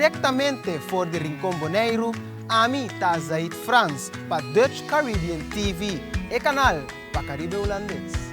Diretamente voor de Rincón Bonaire, Ami Tazaid France, para Dutch Caribbean TV, e canal para Caribe Holandês.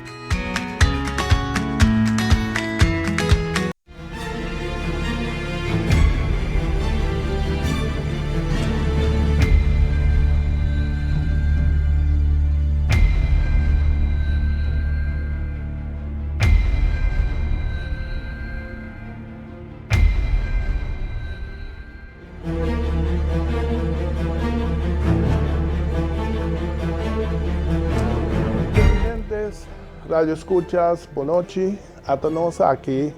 Radio Escuchas, boa noite. Estamos aqui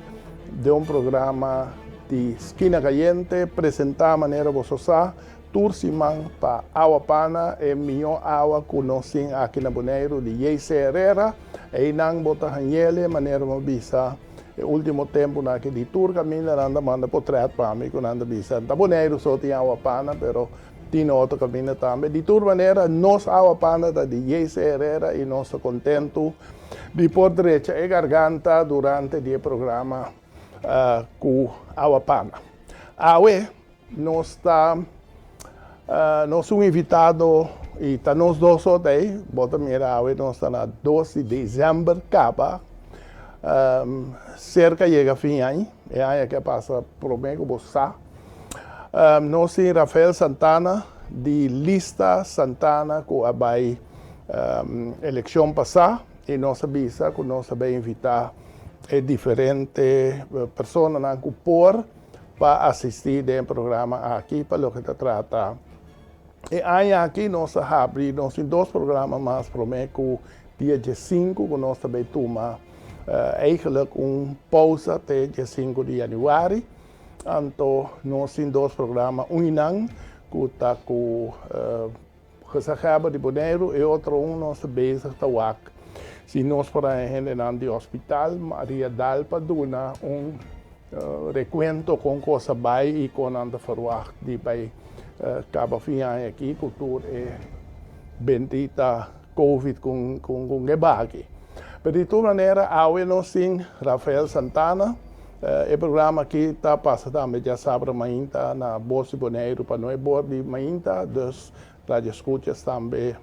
de programa de Esquina Caliente, apresentar a maneira vossa Tursimang para Água Pana e melhor água que nós temos aqui na Bonaire de Yeise Herrera e não botar hanhele maneira uma visa. O último tempo na que de tour caminho anda manda portrait para mim que anda visa. Da Bonaire só tem Água Pana, pero tem outro caminho também. De tour maneira nós Água Pana da de Yeise Herrera e nós contento de por derecha e garganta durante o programa com Água Pana. Hoje nós somos invitados e está nós dois aí, bota mira hoje nós está na 12 de dezembro, acaba cerca chega fim ano, é aí que passa por mim com você. Nós temos Rafael Santana de lista Santana que vai eleição passada. E nós avisa que nós vamos invitar diferentes pessoas que por para assistir ao programa aqui para o que se trata. E aí aqui nós abrimos dois programas mais para mim que dia 5 que nós também tomamos eigenlijk pausa até dia 5 de janeiro. Então nós temos dois programas, que está com Gesagaba de Bonaire e outro nós bezig te waken. Se nós para no hospital, Maria Dalpa dona recuento com coisa vai e com anda verwacht de vai acaba fim aqui cultura é bendita Covid com gebagi. Mas de toda maneira, hoje nós temos Rafael Santana, o programa aqui está passando também já sabe mainta na Bolsa Bonaire para nós bordo mainta, dus rádio escutas também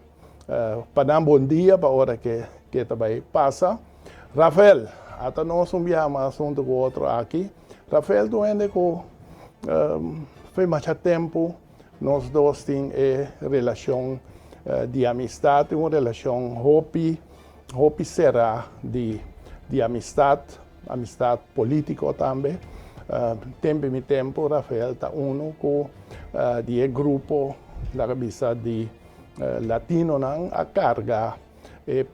para dar bom dia para a hora que também passa. Rafael, até nós um assunto com outro aqui. Rafael, tu ainda que foi mais tempo, nós dois temos relação de amistade, uma relação hobby será de amistade política também. Tempo, Rafael está de grupo, da cabeça de latino a carga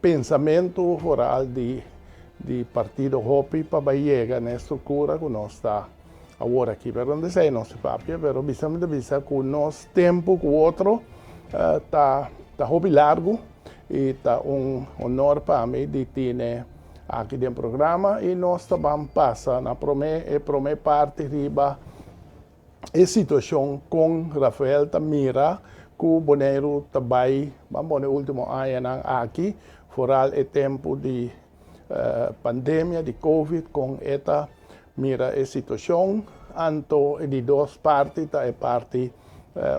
pensamento foral de partido Hopi para chegar na estrutura que nós está agora aqui. Mas não sei nosso papel, mas precisamos de que o nosso tempo com o outro está Hopi largo e está honor para mim de ter aqui no programa e nós também passa na primeira parte riba a situação com Rafael Tamira que o Bonaire também, vamos no último ano aqui, fora o tempo de pandemia, de Covid, com esta mira a situação, então de duas partes, a parte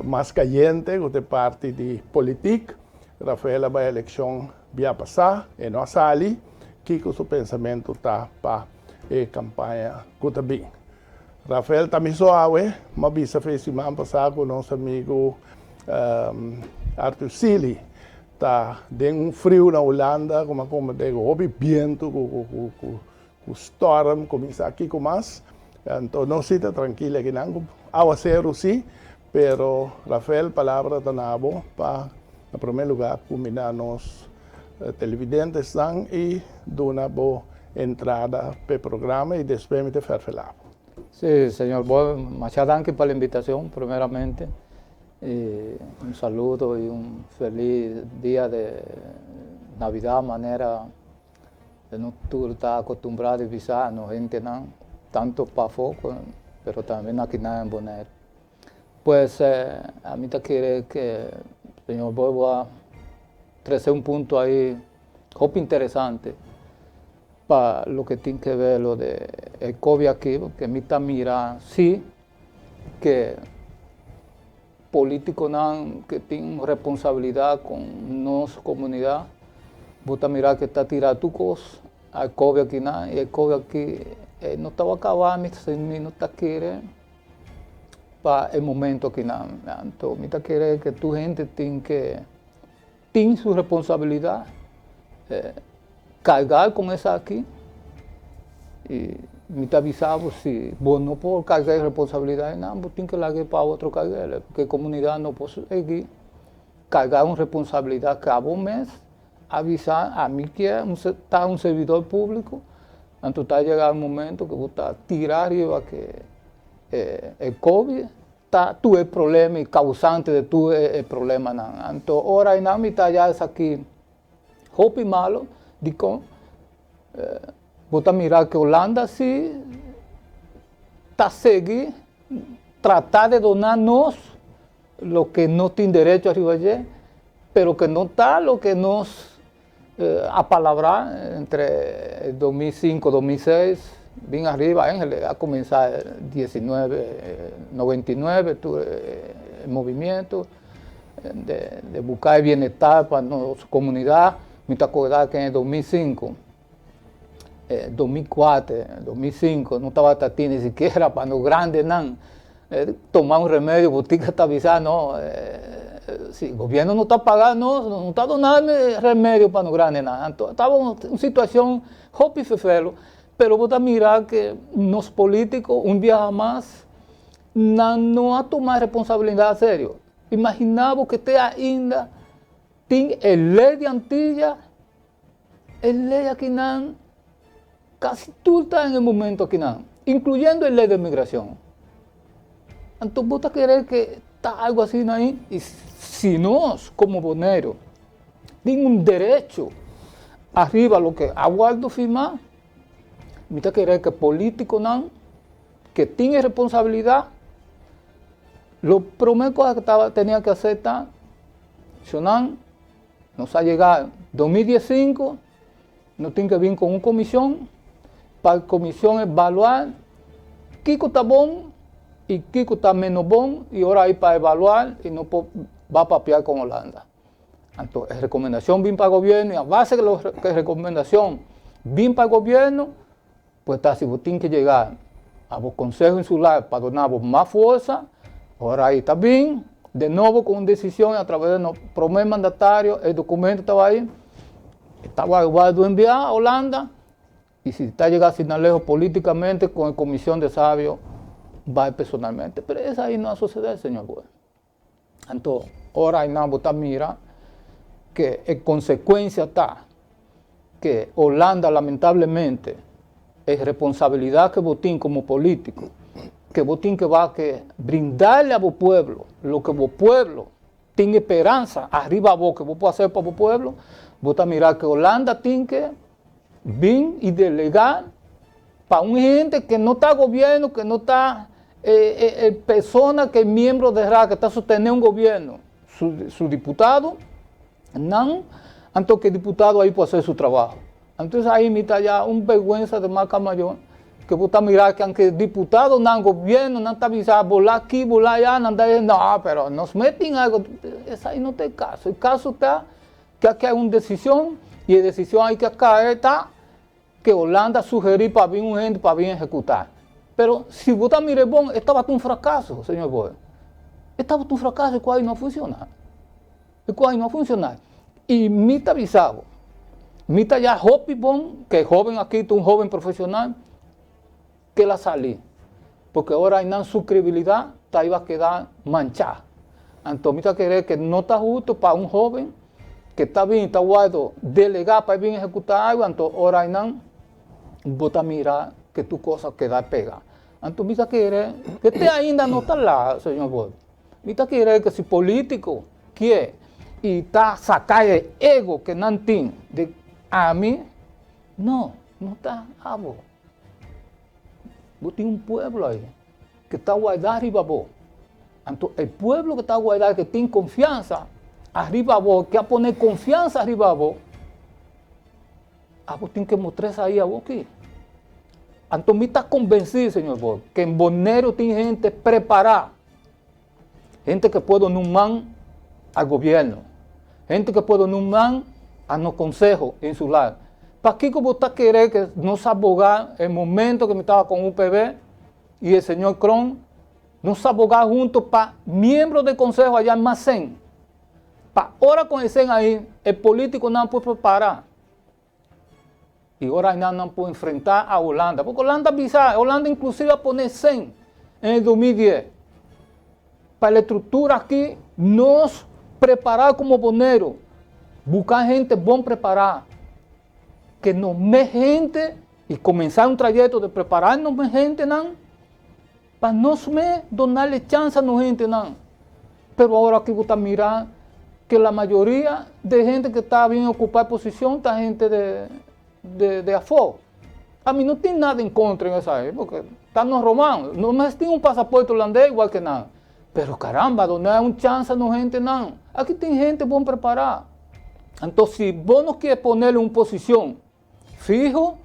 mais caliente, que é a parte de política. Rafael vai a eleição via passar, e nós sali, que o seu pensamento está para a campanha que está bem. Rafael também só mas bisa fez semana passada com o nosso amigo Arthur Sili está de frio na Holanda, como digo, houve vento, com storm, começa aqui com mais. Então, não se está tranquilo aqui, não. Água zero, sim, pero Rafael, palavra da nabo, para, em primeiro lugar, combinar nos televidentes e dar uma boa entrada para o programa e depois me falar. Sí, señor Boy, muchas gracias por la invitación, primeramente. Un saludo y un feliz día de Navidad, manera de no estar acostumbrado a visar, no gente no, tanto para foco, pero también aquí nada en Bonaire. Pues a mí te quiere que el señor Boy va a traer un punto ahí, muy interesante, para lo que tiene que ver lo de el COVID aquí, porque a mí está mira, sí, que políticos que tienen responsabilidad con nuestra comunidad, vos mirar que está tirando tu cosa, hay COVID aquí, y el COVID aquí no estaba acabando, no está queriendo para el momento aquí. Entonces, me quiere que tu gente tiene su responsabilidad, cargar con esa aquí, y me te avisaba si vos no puedes cargar responsabilidad, vos tienes que largar para otro cargar, porque la comunidad no puede seguir cargar una responsabilidad cada mes, avisar a mí que está un servidor público, entonces está llegado el momento que vos estás tirar arriba que el COVID tú el problema y causante de tu el problema. Entonces, ahora en la mitad ya es aquí, hopi malo, digo, vos mirar que Holanda sí está seguir, tratar de donarnos lo que no tiene derecho arriba allí, pero que no está lo que nos apalabrar entre el 2005 2006, bien arriba, Ángel, a comenzar 99, el movimiento de buscar el bienestar para nuestra comunidad. Me acuerdo que en el 2005, 2004, 2005, no estaba hasta ni siquiera para los grandes, tomar un remedio, botica está avisando, si el gobierno no está pagando, no está donando remedio para los grandes, estaba en una situación hopi fefelo. Pero vos mirar que los políticos, un día más, no ha tomado responsabilidad en serio. Imaginamos que te ainda tiene el ley de Antilla, el ley aquí, casi todo está en el momento aquí, incluyendo el ley de migración. Entonces vos querés que está algo así ahí, y si nos, como boneros, tienen un derecho arriba a lo que aguardo firmar, me querer que políticos que tienen responsabilidad, lo primero que tenía que aceptar, nos ha llegado 2015, no tiene que venir con una comisión, para la comisión evaluar qué está bueno y qué está menos bueno, y ahora hay para evaluar y no va a papear con Holanda. Entonces, recomendación bien para el gobierno, y a base de la recomendación bien para el gobierno, pues si vos tienes que llegar a vos consejos insulares para donar más fuerza, ahora ahí está bien, de nuevo con una decisión a través de los primer mandatario, el documento estaba ahí, estaba guardado enviar a Holanda, y si está llegando sin lejos políticamente con la comisión de sabios, va personalmente. Pero eso ahí no va a suceder, señor juez. Entonces, ahora hay nada, vos mira que en consecuencia está que Holanda lamentablemente es responsabilidad que vos tienes como político, que vos tienes que brindarle a vos pueblo lo que vos pueblo tiene esperanza arriba a vos, que vos podés hacer para vos pueblo. Vos mirar que Holanda tiene que venir y delegar para una gente que no está gobierno, que no está persona que es miembro de RA, que está sosteniendo un gobierno, su diputado, no, entonces que el diputado ahí puede hacer su trabajo. Entonces ahí me está ya un vergüenza de marca mayor, que vos mirar que aunque el diputado no gobierno, no está avisado, volar aquí, volar allá, no anda diciendo, no, pero nos meten algo, eso ahí no está el caso. El caso está que aquí hay una decisión, y la decisión hay que caer está que Holanda sugerir para bien un gente, para bien ejecutar. Pero si vos mirás, bon, estaba un fracaso, señor Boy. Estaba un fracaso, el cual no ha funcionado. El cual no ha funcionado. Y me está avisado. Me está ya Hopi Bon, que es joven aquí, un joven profesional, que la salí. Porque ahora hay una su credibilidad, iba a quedar manchada. Entonces, me está querer que no está justo para un joven que está bien, está guardado, delegar para bien ejecutar algo, entonces ahora hay una, vos mirar que tu cosa queda pegada. Entonces, me está querer que te ainda no está lá, señor Boy. Me está querer que si político quiere y está sacando el ego que no tiene de a mí, no está a vos. Vos tienes un pueblo ahí que está guardado arriba a vos. Entonces, el pueblo que está guardado, que tiene confianza arriba a vos, que a poner confianza arriba a vos tienes que mostrarse ahí a vos aquí. Entonces, me está convencido, señor Bob, que en Bonero tiene gente preparada, gente que puede numar al gobierno, gente que puede numar a los consejos insulares. ¿Para qué como usted quiere que nos abogar el momento que me estaba con UPB y el señor Cron, nos abogar juntos para miembros del consejo allá en Macén? Para ahora con el CEN ahí, el político no puede preparar. Y ahora no puede enfrentar a Holanda. Porque Holanda inclusive va a poner CEN en el 2010. Para la estructura aquí, nos preparar como Bonero. Buscar gente bien preparada. Que nos me gente y comenzar un trayecto de prepararnos más gente, ¿no? Para nos me donarle chance a nos gente, ¿no? Pero ahora aquí voy a mirar que la mayoría de gente que está bien ocupada posición está gente de AFO. A mí no tiene nada en contra en esa época, porque están los romanos. No me tiene un pasaporte holandés igual que nada. Pero caramba, donde hay un chance a no gente, no. Aquí tiene gente bien preparada. Entonces, si vos no quieres ponerle una posición fijo,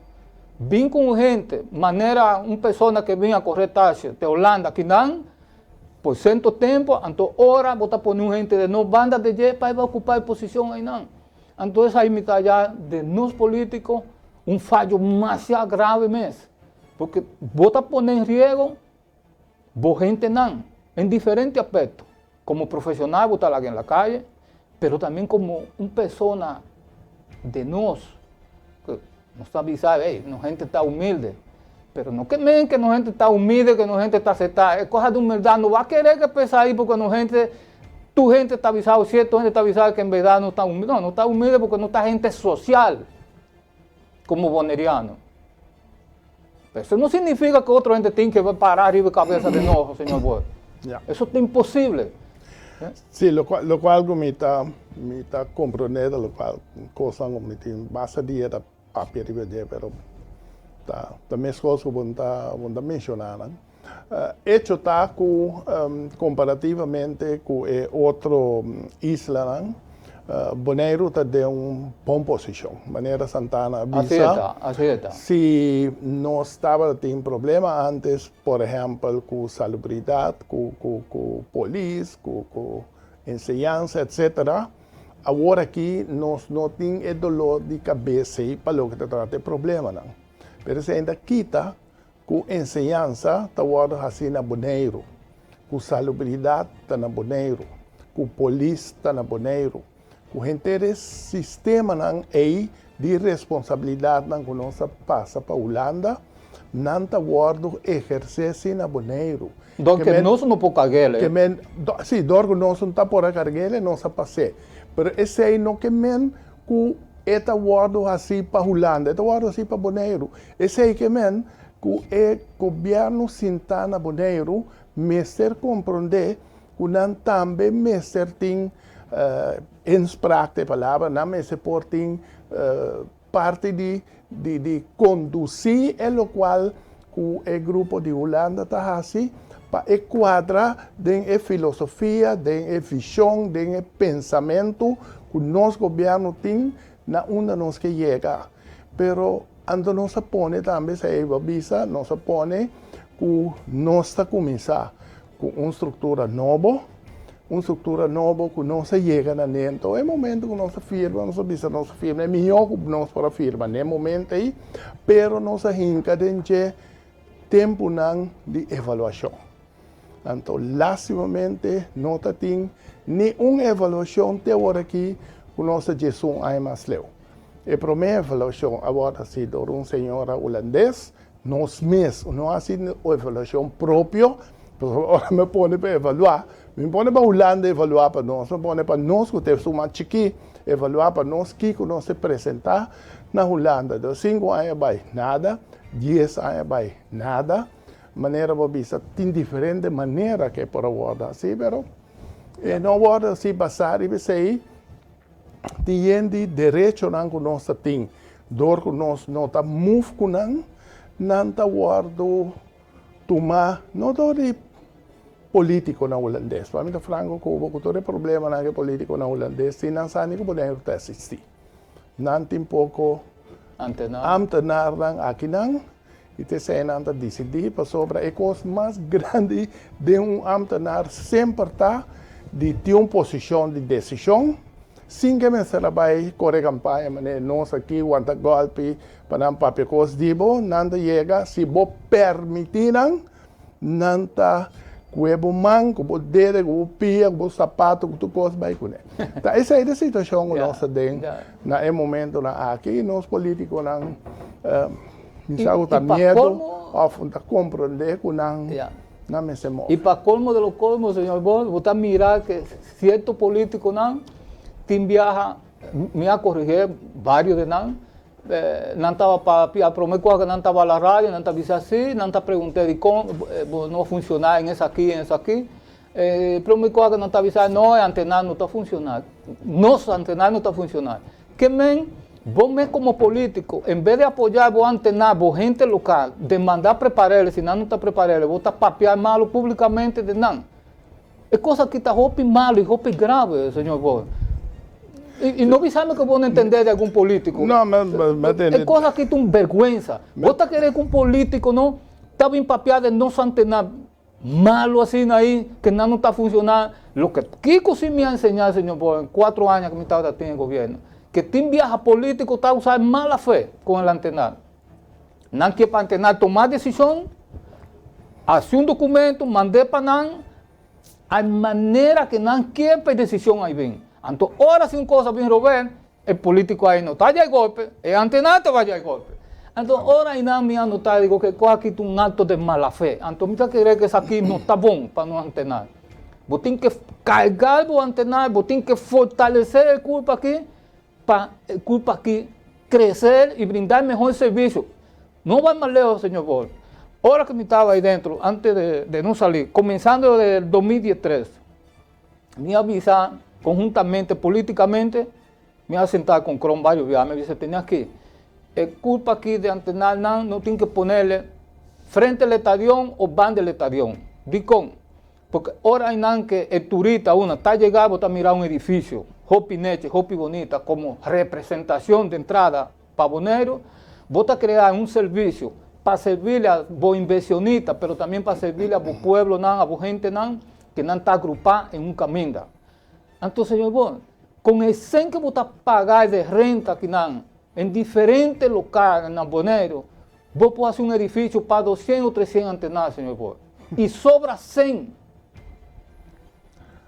bien con gente, manera, una persona que viene a correr taxi de Holanda, que dan, por cierto tiempo, entonces ahora vos estás poniendo gente de no bandas de yepa y va a ocupar posición ahí, no. Entonces ahí me está ya de nos políticos un fallo demasiado grave mes, porque vos estás poniendo en riesgo, vos gente no, en diferentes aspectos, como profesional vos estás aquí en la calle, pero también como una persona de nos, que nos está avisando, hey, la gente está humilde. Pero no que no gente está humilde, que no gente está aceptada. Es cosa de humildad. No va a querer que pese ahí porque no gente, tu gente está avisada, cierto gente está avisada que en verdad no está humilde. No, no está humilde porque no está gente social como boneriano. Pero eso no significa que otra gente tiene que parar arriba de cabeza de enojo, señor Boy. Yeah. Eso es imposible. Sí, lo cual me está comprendendo, lo cual cosa como me tiene base de papel de pero também as coisas que vão mencionar. Hecho está comparativamente com outra isla, Bonaire está de uma boa posição. Maneira Santana avisa. Se não estava tendo problema antes, por exemplo, com salubridade, com polícia, com ensinança, etc. Agora aqui nós não temos dolor de cabeça para o que trata problema, não. Pero se ainda quita com ensinança, está assim na Bonaire, com salubridade está na Bonaire, com polícia está na Bonaire, com gente sistema aí de responsabilidade que nós passa para a Holanda, não está guardo exercer na Bonaire. Então que nós não podemos carregar. Sim, dorgo nós não está por carregar, nós passei. Pero esse aí não que men com eta guardo assim para Holanda, eta guardo assim para Bonaire. Esse aí que men, que o governo Santana Bonaire, mestre compreender, que não também mestre tem inspraak de palavra, não mestre por tem parte de conduzir, o qual que o grupo de Holanda está assim, para enquadrar a filosofia, a visão, o pensamento que o nosso governo tem, na onde nós que chegar. Pero quando nós põe também se avisa, nós põe que nós está começar com uma estrutura nova que não se chega na dentro. É momento que nós firma, nós avisa, nós firma é melhor que nós para firma, é momento aí, pero nós hinca de tempo não de avaliação. Então, lastimamente, não tem nenhuma avaliação até agora aqui que nossa gestão é mais leu. A primeira avaliação agora se por um senhor holandês, nós mesmos, não há sido uma avaliação própria, agora me põe para avaliar, me põe para a Holanda avaliar para nós, me põe para nós que temos uma chiqui, avaliar para nós que nós se apresentar na Holanda. De 5 anos vai nada, 10 anos vai nada, maneira vista tem diferente maneira que por agora assim, pero não agora se passar e você tem direito não que nós tem, dor que nós não está move com não está guardo tomar não dor de político na holandês. Para mim tá franco que todo problema na político na holandês se não sabe que poder assistir. Não tem pouco antenar aqui não e te sen anda decidir sobre a coisa mais grande de ambtenaar sempre está de ter uma posição de decisão, sem que me se vai correr campanha, mas nós aqui, quando golpe, para não papel coisa dibo, nada chega, se vou permitir, nada cuebo man, cubo dedo, cubo pia, cubo sapato, cubo coisa vai com ele. Então, essa é a situação que nós temos no momento aqui, nós políticos não está medo, ou compreender que não me se move. E para colmo de los colmos, senhor Bol, você mirar que certo político não tem viaja, me a corrigir vários de não estava para prometer que não estava na rádio, não estava assim, não estava perguntando como não funcionar em essa aqui, prometer que não estava dizendo, não, a antena não está funcionando, nossa antena não está funcionando. Que men, vos como político, em vez de apoiar a antena, a gente local, de mandar preparar, se não está preparado, vos está papear malo publicamente de não. É coisa que está roupa malo e roupa grave, senhor Bol. E não sabe que vão entender de algum político. Não, mas é coisa que tem vergonha. Você está querendo que um político não estava empapeado de nossa antena malo assim aí, que não está funcionando. O que Kiko sim me ensinou, senhor Bol, em 4 anos que me estava tendo governo, que tem viaja político está usando mala fé com a antena. Não quer para a antena tomar decisão, fazer um documento, mandar para não, a maneira que não quer para decisão aí vem. Então, ora se uma coisa vem Robert, o político aí não está de golpe, e a antena vai de golpe. Então, ora aí não me anotar, digo que coisa aqui tem um ato de mala fé. Então, me está querendo que isso aqui não está bom para não antenar. Você tem que carregar o antenar, você tem que fortalecer a culpa aqui, para a culpa aqui crescer e brindar melhor serviço. Não vai mais lejos, senhor Bol. Hora que me estava aí dentro, antes de não sair, começando de 2013, me avisar conjuntamente, politicamente, me a sentar com Crom vários dias, me disse, tem aqui, é culpa aqui de antenar, não tem que ponerle frente ao estadião ou banda do estadião. Digo, porque ora aí que é turista, está chegando, está mirar um edifício, roupa bonita, como representação de entrada para Bonaire, vota criar um serviço para servir a os inversionistas, mas também para servir a pueblo, a gente que não está agrupada em um caminho. Então, senhor Bol, com esse 100 que você pagar de renta aqui em diferentes locais na Bonaire, vou fazer um edifício para 200 ou 300 antenas, senhor Bol. E sobra 100.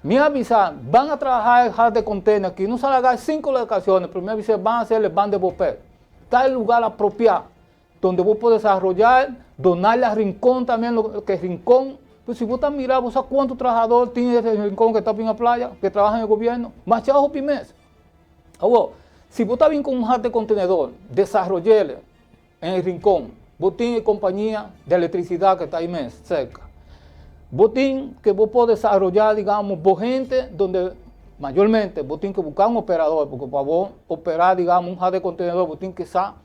Me avisar, vão a trabalhar em hard de container aqui, não se largar 5 locações, pero me avisar, vão a hacer el ban de papel. Está el lugar apropiado, donde vos podés desarrollar, donarle a Rincón también, lo que es Rincón. Pues si vos estás mirando, ¿vos sabes cuántos trabajadores tiene ese Rincón que está en la playa, que trabaja en el gobierno? Más chavos por mes. Si vos estás bien con un hard de contenedor, desarrollele en el Rincón, vos tienes compañía de electricidad que está ahí mes, cerca. Vos tienes que vos podés desarrollar, digamos, vos gente donde mayormente vos tienes que buscar un operador, porque para vos operar, digamos, un hard de contenedor, vos tienes que saber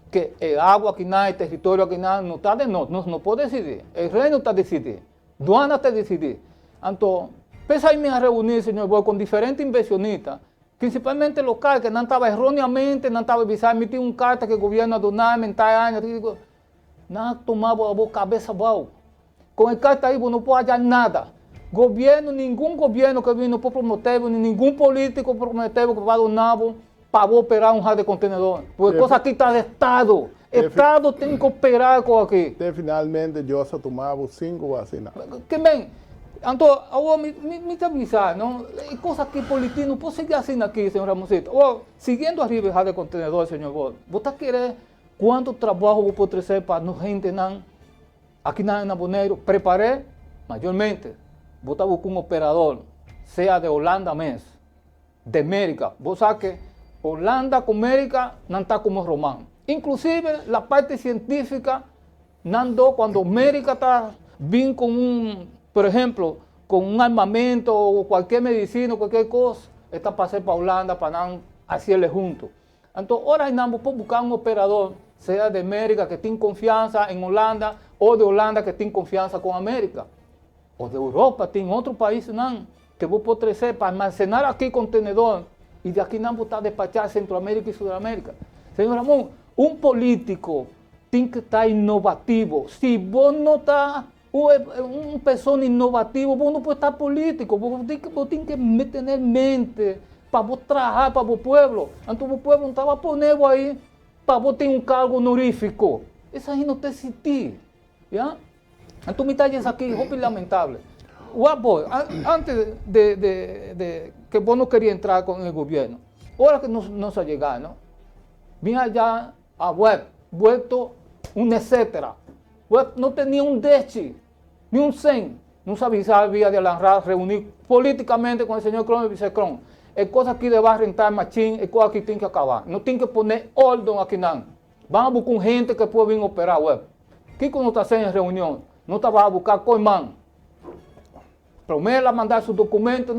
que el agua aquí nada, el territorio aquí nada, no está de no puede decidir. El reino está decidido. Duana está decidir. Entonces, pese a irme a reunir, señor Bol, con diferentes inversionistas, principalmente locales, que no estaban erróneamente, no estaban avisando, emitir una carta que el gobierno ha donado en tal año, digo, no tomaba a vos cabeza bajo. Con el carta ahí vos no puedes hallar nada. Gobierno, ningún gobierno que vino por promover, ni ningún político promover que va a donar para vos operar un hard de contenedor. Porque cosa aquí está de Estado. Estado tem que operar com aqui. Finalmente, eu só tomava 5 vacinas. Que bem, então, agora me avisar, não? É coisa que político não pode seguir assim aqui, senhor Ramosito. Seguindo arriba o de contenedor, senhor Bol, você quer quanto trabalho vou poder trazer para a gente não, aqui na Bonaire, preparar, maiormente, você buscar um operador, seja de Holanda mesmo, de América. Você sabe que Holanda com América não está como Romano. Inclusive, a parte científica, quando América está bien con por ejemplo, con un armamento o cualquier medicina o cualquier cosa, está para hacer para Holanda, para hacerle juntos. Entonces, ahora vamos a buscar un operador, sea de América que tenga confianza en Holanda, o de Holanda que tenga confianza con América, o de Europa, tiene otro país que vos podés hacer para almacenar aquí contenedor, y de aquí vamos a despachar Centroamérica y Sudamérica. Señor Ramón, un político tem que estar inovativo. Se você não está uma pessoa inovativa, você não pode estar político, você tem que meter em mente para você trabalhar para o povo. Então o povo não estava pondo aí para você ter um cargo honorífico. Isso aí não tem sentido. Yeah? Então me está dizendo aqui, é lamentável. Antes de que você não queria entrar com o governo, ahora que nos ha llegado, ¿no? Vinha já a web, vuelto un etcétera. Web no tenía un deche, ni un cen. No sabía de la reunir políticamente con el señor Cron y el vicecron. Es cosa que debe rentar machín, es cosa que tiene que acabar. No tiene que poner orden aquí nada. Van a buscar gente que pueda venir a operar web. ¿Qué no está haciendo en reunión? No te va a buscar coimán. Promete mandar sus documentos,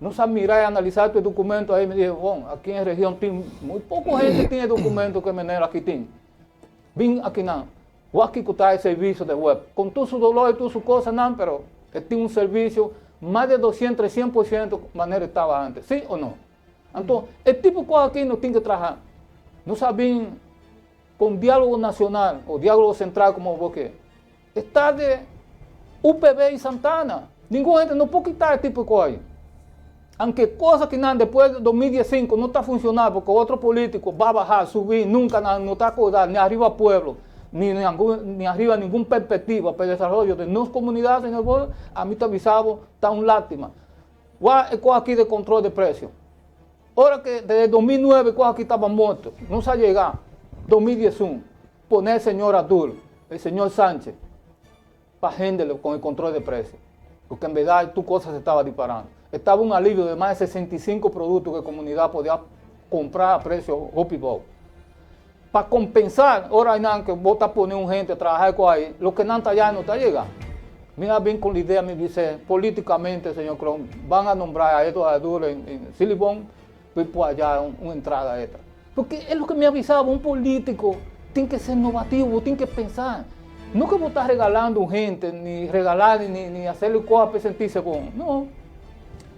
no sabe mirar y analizar tus documentos. Ahí me dijo, bueno, aquí en la región tiene muy poca gente que tiene documentos que Menera aquí tiene. Vim aquí nada. O aquí que está el servicio de web. Con todo su dolor y todas sus cosas, pero tiene un servicio más de 200, 300% manera estaba antes. ¿Sí o no? Entonces, el tipo de cosas aquí no tiene que trabajar. No saben con diálogo nacional o diálogo central como vos querés. Está de UPB y Santana. Ninguna gente no puede quitar este tipo de cosas. Aunque cosas que después de 2015 no está funcionando porque otro político va a bajar, subir, nunca no está acordado, ni arriba pueblo, ni arriba ninguna perspectiva para el desarrollo de nuestras comunidades, señor Bodo, a mí está avisado, está una lástima. Es cosa aquí de control de precios. Ahora que desde 2009 cosas aquí estaban muertos, no se ha llegado, 2011, poner el señor Abdul, el señor Sánchez, para gente con el control de precios. Porque en verdad tu cosa se estaba disparando. Estaba un alivio de más de 65 productos que la comunidad podía comprar a precio hopibo. Para compensar, ahora hay que vos estás poniendo gente a trabajar con ahí, lo que no está allá no está llegando. Mira bien con la idea, me dice, políticamente, señor Cron, van a nombrar a estos adultos en Silibón, pues por allá una entrada extra. Porque es lo que me avisaba, un político tiene que ser innovativo, tiene que pensar. No que vos estás regalando gente, ni regalar, ni hacerle cosas para sentirse bueno. No.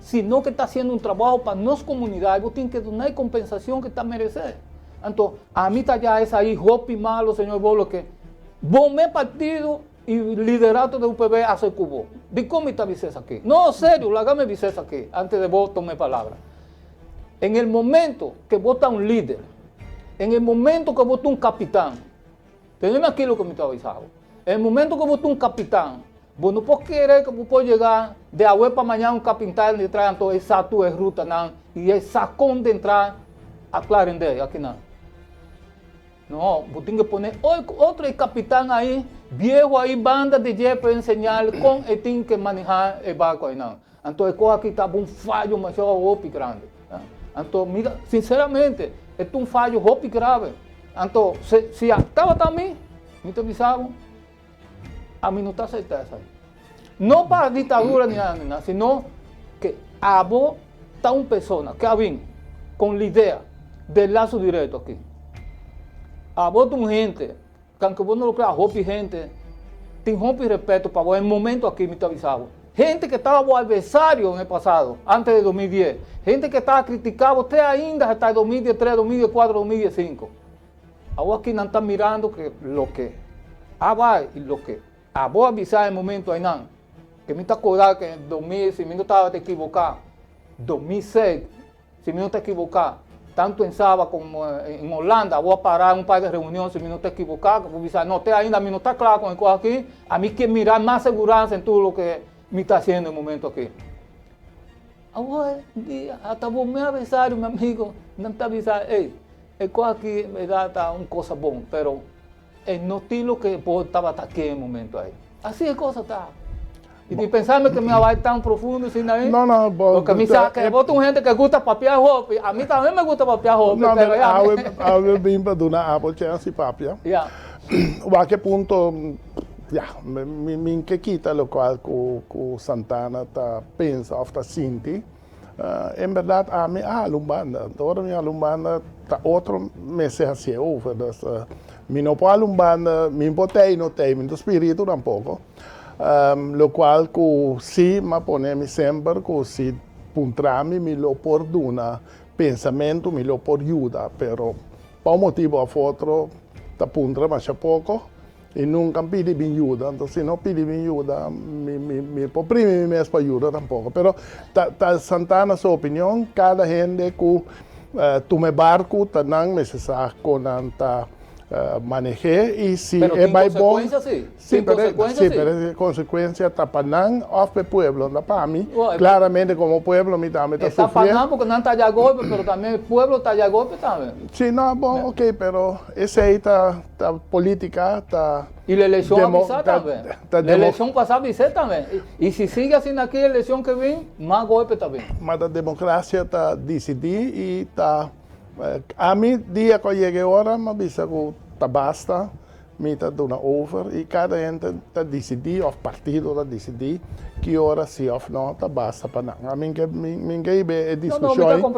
Sino que está haciendo un trabajo para nuestra comunidad, vos tienes que dar compensación que está merecer. Entonces, a mí está ya esa ahí, hopi malo, señor Bolo, que vos me partido y liderato de UPB hace cubo. ¿De cómo está Vicés aquí? No, serio, hágame Vicés aquí, antes de vos tomar palabra. En el momento que vos estás un líder, en el momento que vos estás un capitán, teneme aquí lo que me está avisando. En el momento que vos estás un capitán, vos no podés querer que vos puedas llegar de hoy para mañana un capitán de traer todo esa tu ruta y el sacón de entrar a Clarendale, aquí no. No, vos tienes que poner otro capitán ahí, viejo ahí, banda de jefe para enseñar con el tiene que manejar el barco ahí no. Entonces aquí está un fallo demasiado grande. Entonces, mira, sinceramente, esto es un fallo grave. Entonces, si estaba también, me te avisaba, a mí no está aceptada esa. No para dictadura ni nada, sino que a vos está una persona que ha venido con la idea del lazo directo aquí. A vos una gente, que aunque vos no lo creas, hopi gente, tiene hopi respeto para vos en el momento aquí me te avisaba. Gente que estaba vos adversario en el pasado, antes de 2010. Gente que estaba criticando usted ainda hasta el 2013, 2014, 2015. A vos aquí no están mirando que lo que va y lo que a vos avisar en el momento ahí no. Que me está acordando que en 2000, si me no estaba equivocado, 2006, si me no está equivocado, tanto en Saba como en Holanda, voy a parar un par de reuniones, si me no está equivocado, voy a avisar, no, usted ainda a mí no está claro con el cosa aquí, a mí que mirar más seguridad en todo lo que me está haciendo en el momento aquí. Ahora, hasta vos me avisaron, mi amigo, no te avisaron, hey, el cosa aquí me da una cosa buena, pero no estilo que vos estaba aquí en el momento ahí. Así es cosa está. Y pensarme que me va a ir tan profundo sin ahí. No, porque a mí sabe que vos tenés gente que gusta papiar hopi. A mí también me gusta papiar hopi. No, pero eu vim para dar uma chance de papia. Yeah. A que ponto, me que quita lo qual que Santana está pensa ou está sente. Em verdade, a minha alumbanda, toda minha alumbanda, tá outro mês assim, over. Mi não pode alumbanda, mi botei não tem, mi do espírito tampouco. Lo qual que sim, me ponemos sempre que se puntrami me lo por duna pensamento, me lo por ajuda, pero por um motivo ou outro punta más poco y nunca pide mi ayuda. Entonces, si no pide mi ayuda, mi poprime mi mes para ayuda tampoco. Pero Santana, su opinión, cada gente que tome barco, también necesita con manejar y si pero es consecuencia sí. Sí, pero consecuencia tapanán of el pueblo, no para mí. Claramente como pueblo mi también está sufriendo. Porque no está ya golpe, pero también el pueblo está ya golpe también. Sí, no, bueno, ok, pero esa ahí está política, está... Y la elección pasada también. La elección pasada avisé también. Y si sigue así aquí la elección que viene, más golpe también. Mas la democracia está decidida y está... a mí, día que llegue ahora, me avisa que está basta, me está dando over y cada gente está decidido, o partido está decidido, que ahora sí o no está basta para nada. A mí que me discusión,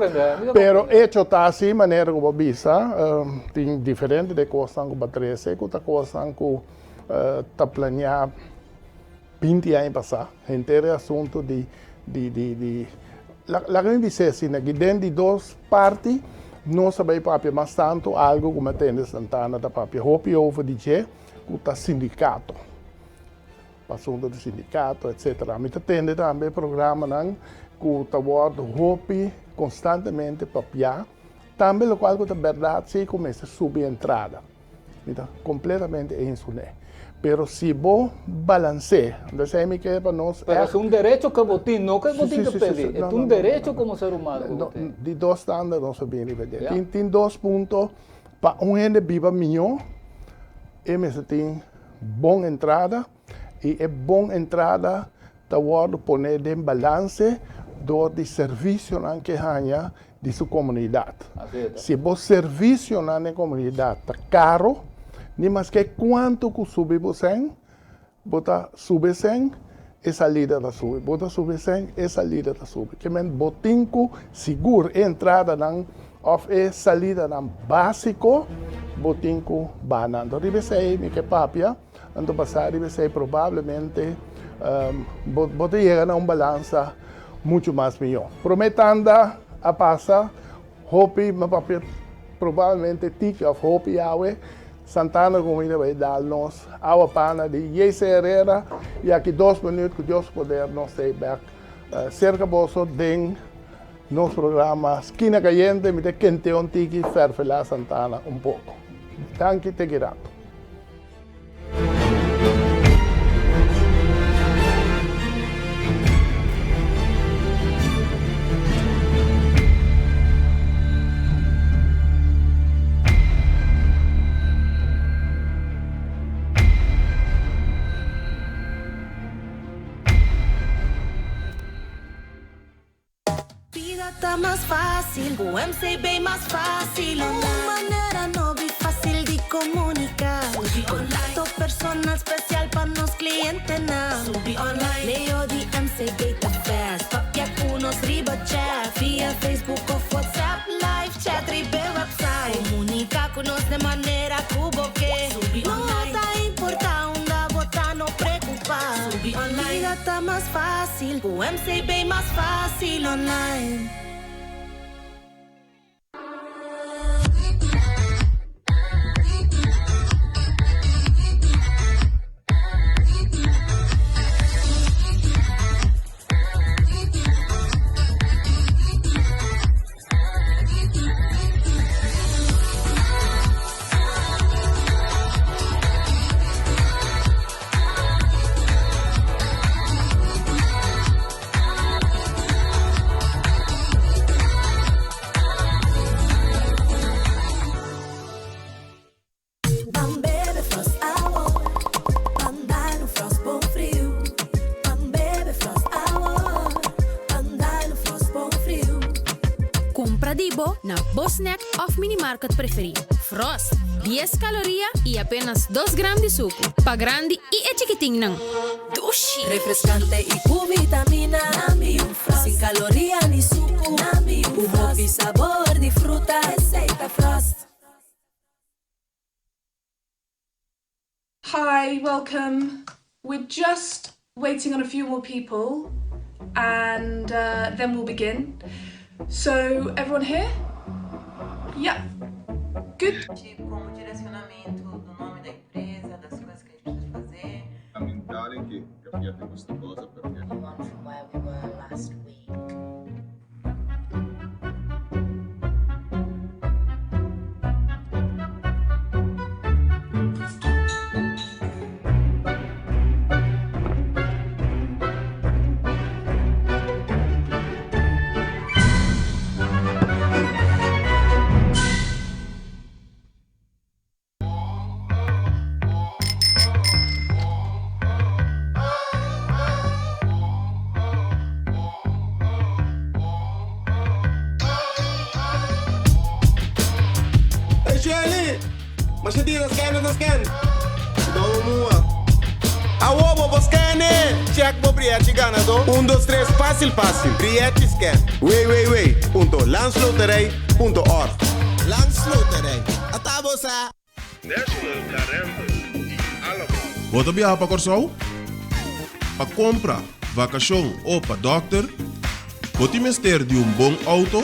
pero hecho está así, manera como avisa, tem diferente de cosas que patrece, que cosas que está planeado 20 anos passar, inteiro assunto de la que me dice assim, que dentro de duas partes não sabe papel, mas tanto algo como tem Santana da papel, hopi over de que o sindicato, assunto do sindicato, etc. A mim tem também programa não que o trabalho hopi constantemente papel, também o qual que a verdade se começa a subir a entrada, então completamente isso né. Pero si vos balanceas, entonces ahí me queda para nosotros. Pero es un derecho que botín, no que el botín que pedir, es un derecho como ser humano. De dos estándares no se viene a ver. Tiene dos puntos para un gente viva mío, me tiene buena entrada, y es buena entrada, te voy a poner en balance de servicio que haya de su comunidad. Si vos servicio en la comunidad está caro, ni más que cuánto que sube você, bota sube 100, e salida da sube, bota sube 100, e salida da sube. Que men botinco seguro entrada nan of e salida nan básico, botinco banando. Deve ser mi que papia, ando passar deve ser provavelmente bota chegar a balança muito mais melhor. Prometendo a passar, hope ma papia provavelmente tique of hope yawe. Santana Comida vai dar-nos a pana de Jesse Herrera e aqui 2 minutos que Deus poder nos ser back cerca bolso de nos programa Esquina Caliente, me de quente um tiki ferfela Santana pouco. Danke te grato. Está más fácil, o MC bem mais fácil. Uma maneira nova e fácil de comunicar. Contato personal especial para nos clientes now. Subi online, leo de MC Gate Fast. Papia kunos riba chat. Via Facebook ou WhatsApp, live chat, ribe website. Comunica kunos de maneira cuboque. Subi online, não tá importando, botar no preocupar. Subi online, vida tá mais fácil, o MC bem mais fácil online. Na Bosnack of Minimarket preferido. Frost, 10 calorias y apenas 2 gramos de suco. Pa grande y es chiquitín, ¿no? Dushi. Refrescante y con vitamina. Sin calorías ni suco. Humo y sabor de fruta. Receita Frost. Hi, welcome. We're just waiting on a few more people and then we'll begin. So, everyone here? Yeah. good. Como direcionamento do nome da empresa, das coisas que a gente precisa fazer. Fondamentale che capiate questa cosa perché The one from where we were last week. Shirley, mas você tira as scan. Dá uma. Awo, bobo scan. Check bo priete ganador. 1, 2, 3, fácil. Priete scan. Wait. .landsloterij.org. Landsloterij. Atabosa. National Carental e Alamo. Você viaja para Corsol? Para compra, vacação ou para doctor? Você mister de bom auto?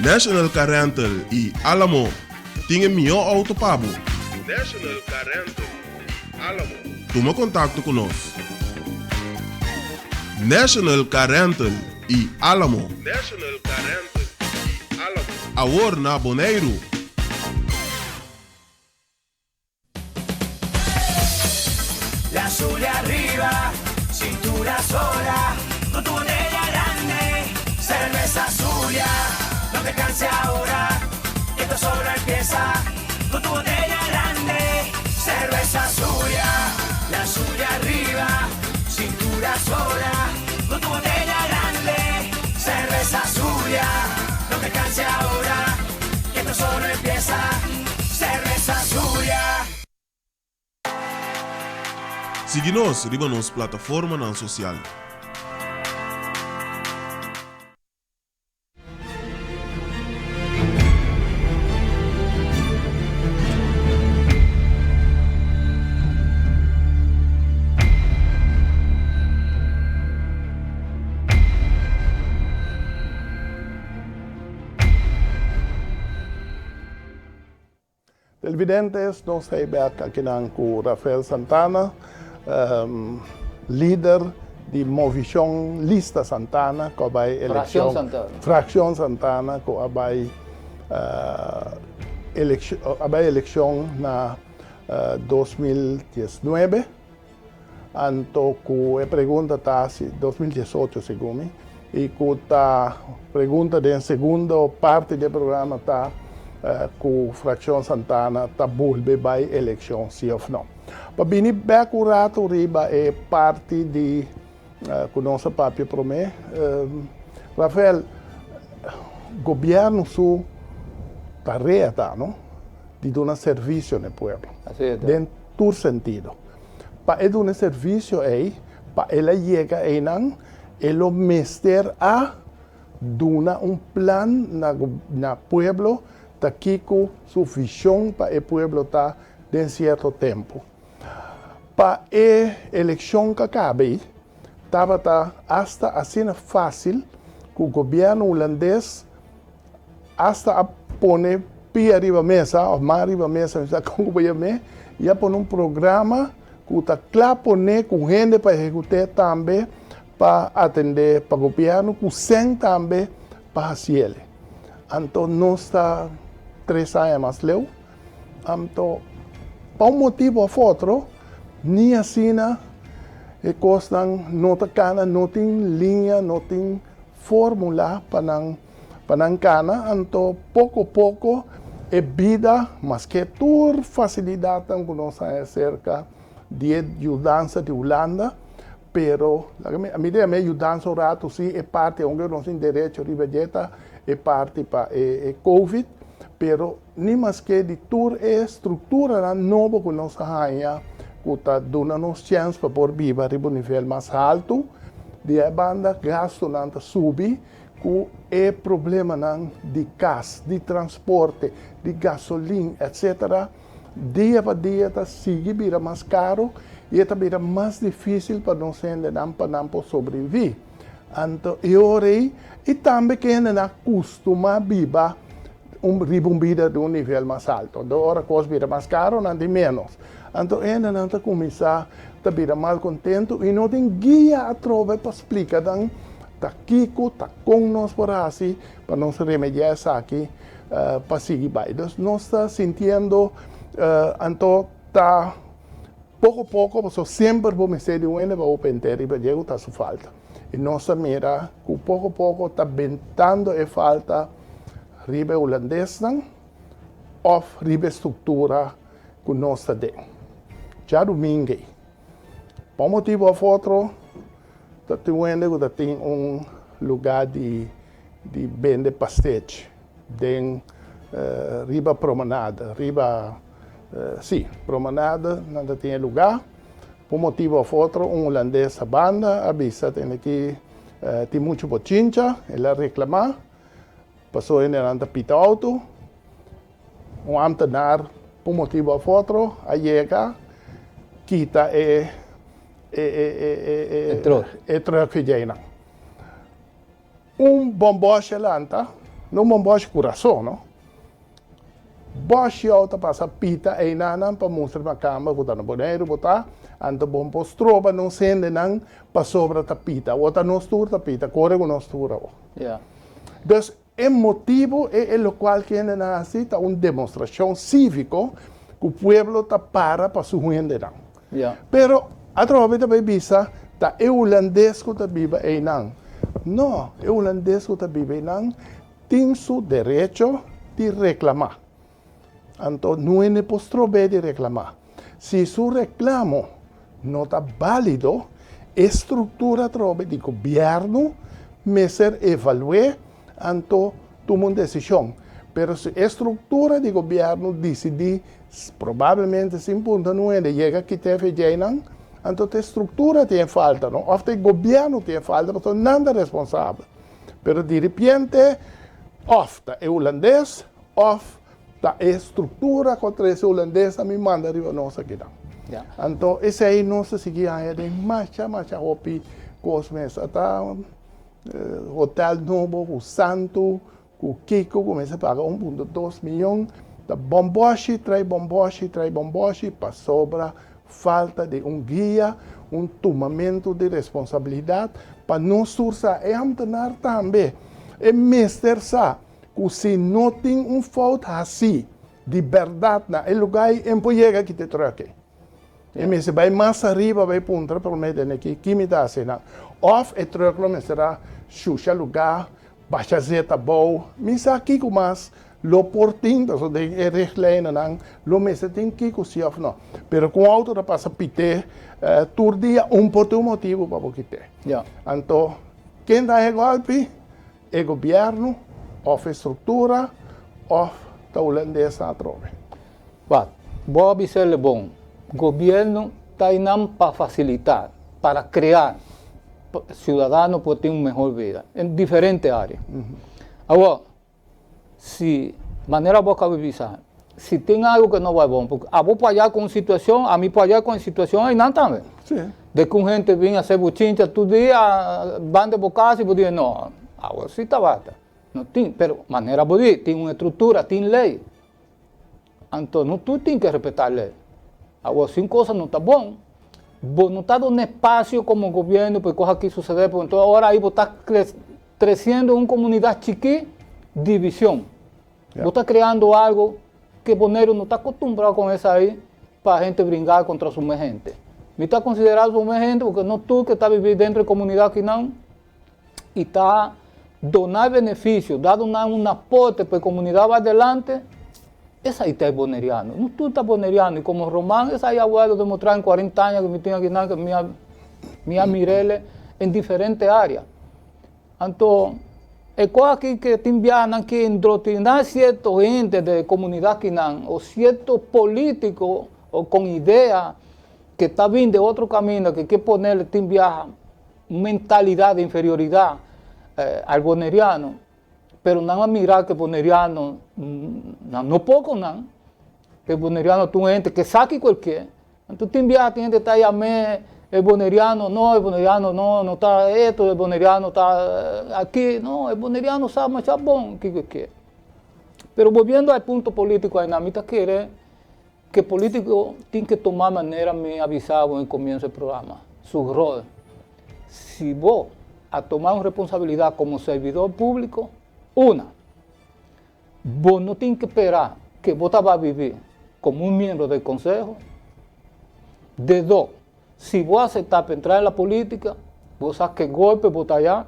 National Carental e Alamo. Tem melhor auto para você. National Carental e Alamo. Toma contato conosco. National Carental e Alamo. National Carental e Alamo. Agora na Bonaire. La azul arriba, cintura sola, con tu botella grande, cerveza Zulia, no te canses ahora, que esto solo empieza, con tu botella grande, cerveza Zulia, la azul arriba, cintura sola, con tu botella grande, cerveza Zulia, no te canses ahora, que esto solo empieza, cerveza Zulia. Siga-nos riba nos plataforma na social. Televidentes, nós estamos aqui com Rafael Santana, líder de Movição Lista Santana, que vai eleição. Fração Santana, que vai eleição na 2019. Então, a pergunta está 2018, segundo mim, e a pergunta da segunda parte do programa está com Fração Santana está volve para eleição, sim ou não. Para vir bem o rato riba é parte de com nossa papel promê. Rafael, governo sul tarefa, não? De dar serviço no povo. Dentro todo sentido. Para dar um serviço aí, para ela chegar aí não, ela mestre a dar plan na pueblo, daqui com sua visão para o pueblo estar de certo tempo. Para a eleição que acabe, estava hasta assim fácil que o governo holandês hasta pôr pia arriba mesa, ou mais arriba mesa, com o governo, e pôr programa que está claro com gente para executar também, para atender para o governo, que sem também para fazer. Então, nós está 3 anos mais leu. Então, para motivo ou outro, nem assim, não tem linha, não tem fórmula para não cana. Então, pouco a pouco, é vida, mas que toda facilidade que nós acerca de ajudança de Holanda, pero a medida que ajudança o rato, sim, é parte onde nós temos direito de budgeta, é parte para o Covid, pero nem mais que de toda a estrutura nova que nós temos, que está dando-nos chance para por viver a um nível mais alto, de a banda gasto não subir, que é problema de gás, de transporte, de gasolina, etc. Dia para dia está sigue vira mais caro e está vira mais difícil para nós para sobreviver. Então, e também que ainda costuma viver vida de un nivel más alto. Ahora cosas vida más caro, nada menos. Entonces, él no comienza a vida más contento y no tiene guía a trove para explicar dan ta Kiko, ta con nos por así, para nos remediar eso aquí, para seguir by. Entonces, no está sintiendo, entonces, está poco a poco, pues siempre vou me ser de un va a penter y va a llegar a su falta. Y no se mira que poco a poco está ventando a falta ribe holandês ou ribe estrutura que nós temos. Já domingo, por motivo ou outro, tem lugar de vender pastéis, tem riba promenada, promenada, não tem lugar. Por motivo ou outro, holandês a banda avisa que tem muito bochincha, ela reclamar. Passou em anda pita auto, ambtenaar, por motivo ou outro, a chega, quita truck que já bomboche lanta, não bomboche coração, não? Boche auto passa pita e nanan para mostrar na cama, botar no boneiro, botar, anda bombos tropa, não sende não, para sobra ta pita, outra não estura ta pita, corre com não estura. Yeah. Dus, el motivo es lo cual que necesita una demostración cívica que el pueblo está para su gente. Yeah. Pero a través de la visa, el holandés que vive ahí. No, el holandés que vive ahí tiene su derecho de reclamar. Entonces, no es posible de reclamar. Si su reclamo no está válido, estructura a través del gobierno me ser evaluar. Então, toma uma decisão. Mas se a estrutura do governo decidir, provavelmente, sem ponto não é, chega que teve jeito, então a estrutura tem falta, não? Ou o governo tem falta, mas nada é responsável. Mas, de repente, ou é holandês, ou a estrutura contra esse holandês, a mim manda arriba nossa aqui. Então, esse aí não se seguia, é de marcha, hopi, cosmes, até Hotel Novo, o Santo, o Kiko, começa a pagar 1,2 milhões. Da bomboche, trai bomboche, para sobra falta de guia, tomamento de responsabilidade, para não sursa e amtenar também. É mestre sa, que se não tem falta assim, de verdade, na lugar em que chega que te troque. E me se vai mais arriba, vai punta, pelo meio daqui, que me dá assim, of e troco, me será xuxa lugar, baixa zeta boa, me sa aqui com mais, lo portinho, so de reclina não, lo me se tem que com se of não, pero com auto da passa pite, tur dia por teu motivo para o que ter. Então, quem dá o golpe é o governo, of estrutura, of da holandesa a trove. Vou avisar-lhe bom. O governo está aí para facilitar, para criar cidadãos para ter uma melhor vida, em diferentes áreas. Agora, se, maneira boa que avisar, se tem algo que não vai bom, porque a vou pagar com situação, a mim pagar com situação, aí não também. De que gente vinha a ser buchincha todo dia, van de bocas e podia, não, agora sim está bata. Não tem, mas maneira boa, tem uma estrutura, tem lei. Então, não tu tem que respeitar a lei. Agora, se coisa não está bom, não está dando espaço como governo para coisas que suceder, porque então agora aí está crescendo uma comunidade chiquita, divisão. Você está criando algo que o boneiro não está acostumado com isso aí, para a gente brincar contra a sua gente. Me está considerado sua gente, porque não tu que está vivendo dentro da comunidade que não, e está dando benefício, dando um aporte para a comunidade adelante. Essa aí é boneriano, não tudo está boneriano, e como Román, essa aí abuelo demonstrar em 40 anos que me tinha aqui, que me mirele em diferentes áreas. Então, é coisa que tem viajando que entrotinar certa gente de comunidade que não, ou certo político, ou com ideia que está vindo de outro caminho, que quer poner, tem viaja mentalidade de inferioridade ao boneriano. Pero não mirar que o boneriano, não pouco não, que o boneriano tem gente que sabe qualquer. Então tem gente que está aí a mim, o boneriano não está, o boneriano está aqui, não, o boneriano sabe, mas é bom, que. Pero volviendo al punto político, Dinamita quiere que el político tiene que tomar manera, me avisaba en el comienzo del programa, su rol. Si vos a tomar una responsabilidad como servidor público, vos no tienes que esperar que vos te vas a vivir como un miembro del consejo. De dos, si vos aceptás para entrar en la política, vos sabes que golpe vos estás allá.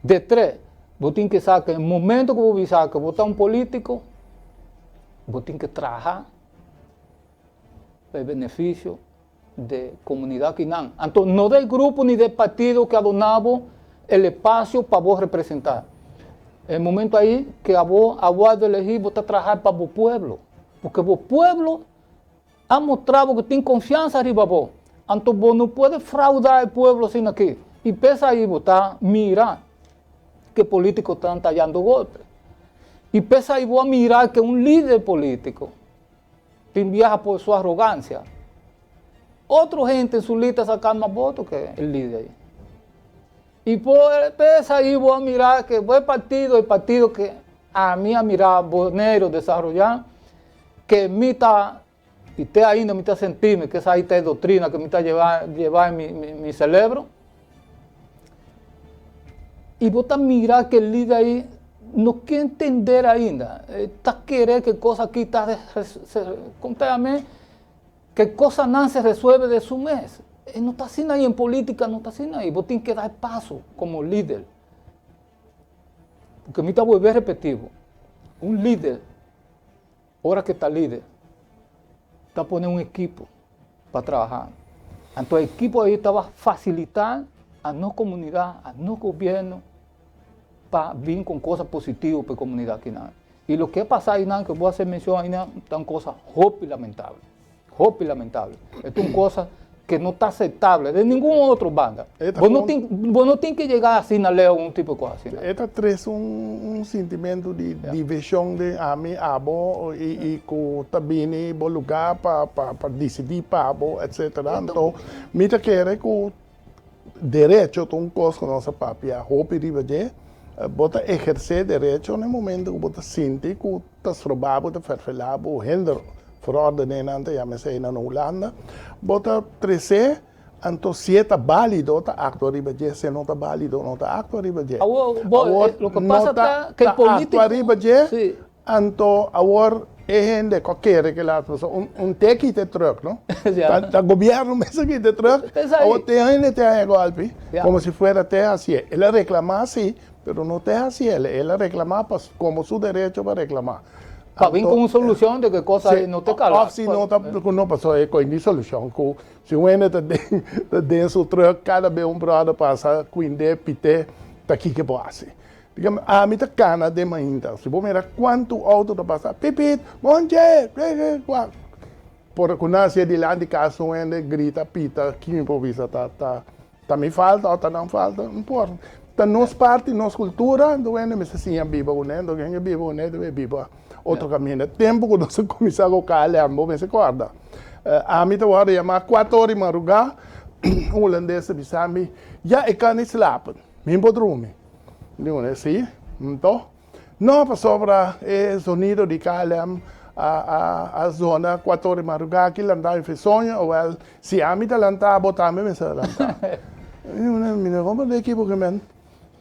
De tres, vos tienes que saber que en el momento que vos avisás que vos estás un político, vos tienes que trabajar el beneficio de comunidad quinán. Entonces, no del grupo ni del partido que ha donado el espacio para vos representar. El momento ahí que a vos de elegir, vos estás trabajando para vos pueblo. Porque vos pueblo ha mostrado que tiene confianza arriba de vos. Entonces, vos no puedes fraudar al pueblo sin aquí. Y pese ahí, vos estás mirando que políticos están tallando golpes. Y pese ahí, vos a mirar que un líder político viaja por su arrogancia. Otra gente en su lista sacan más votos que el líder. Y por pese ahí, vos a mirar que el partido que a mí a mirar bonero desarrollar, que me está, y te ainda me está sentirme, que esa ahí está doctrina que me está llevar en mi cerebro. Y vos a mirar que el líder ahí no quiere entender ainda, está querer que cosas aquí está, contéame, que cosas no se resuelve de su mes. No está así ahí en política, no está así ahí. Vos tienes que dar paso como líder. Porque a mí te voy a volver repetido. Un líder, ahora que está líder, está poniendo un equipo para trabajar. Entonces el equipo ahí te va a facilitar a no comunidad, a no gobierno, para vir con cosas positivas para la comunidad aquí. Y lo que ha pasado ahí, que voy a hacer mención ahí, están cosas hopi lamentables. Esto es una cosa que no está aceptable de ningún otro banda. Vos no tienes que llegar así a leer un tipo de cosas así. Esta trae un sentimiento de división de a mí, a vos, y que también hay lugar para decidir para vos, etc. Entonces, mira que era que derecho a una cosa que no se papia, hopi ribeje, vos ejercer derecho en el momento que vos sientes que estás robado, te vervelado, o hinder verordening, ja, men in Holanda. Bota 13, anto sieta válido, ta acto ribeje, se não tá válido, não tá acto ribeje. Lo que pasa está que el político... Acto ribeje, anto agora gente qualquer que lá, um teki te truck, não? Da governo mesmo que te truck, ou tem gente te golpe, como se fuera te assim. Ela reclama assim, pero não te assim, ela reclama como seu direito para reclamar. Para vir com uma solução de que coisa não te cala. Se não passou é com a solução. Se o ene está dentro do truck, cada vez brother passa, cuide, pite, tá aqui que passa. Digamos, a mim tá cana de manhã. Se você mirar quanto auto tá passando, pipit, bom dia, por quando se de lá de casa, o ene grita, pita, que improvisa, tá me falta ou tá não falta, não importa. Tá nos parte, nos cultura, do ene me se sinha biba, o ene, do ene biba, o ene biba. Outro caminho. Tempo que nós começamos a calhar, você se acorda. A mim, eu ia chamar 4 horas de madrugada, o holandês me disse, já eu can't slapen, me vou dormir. Eu disse, sim, então, não, para sobra o sonido de calhar, a zona, 4 horas de madrugada, que lantar em sonho, ou se a mim está lantar, botar me se lantar. Eu me digo, como é que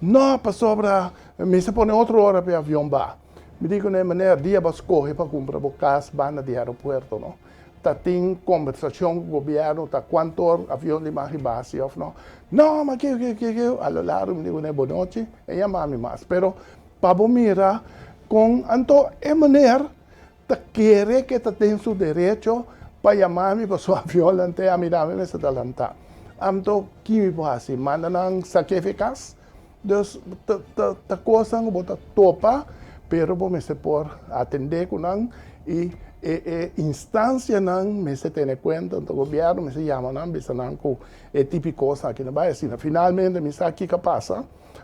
não, para sobra, me se põe outra hora para o avião bar. Me digo, né, maneira, dia para escolher para comprar bocas, banda de aeroporto, não? Tá tem conversação com o governo, tá quanto avião de maribase, não? Não, mas que, a lo largo, me digo, né, boa noite, e chamar-me mais. Pero, para mirar, com, então, é maneira, tá querer que tá tem seu direito para chamar-me para seu avião, até a mirar-me, mas tá lantar. Então, que me passa? Manda não sacrificar, dus, tá coisa, não bota topa, pero vamos por atender con nan y instancia nan me se tiene cuenta el gobierno me se llama nan bisa nan ko típico cosa que no va a decir finalmente me sabe qué pasa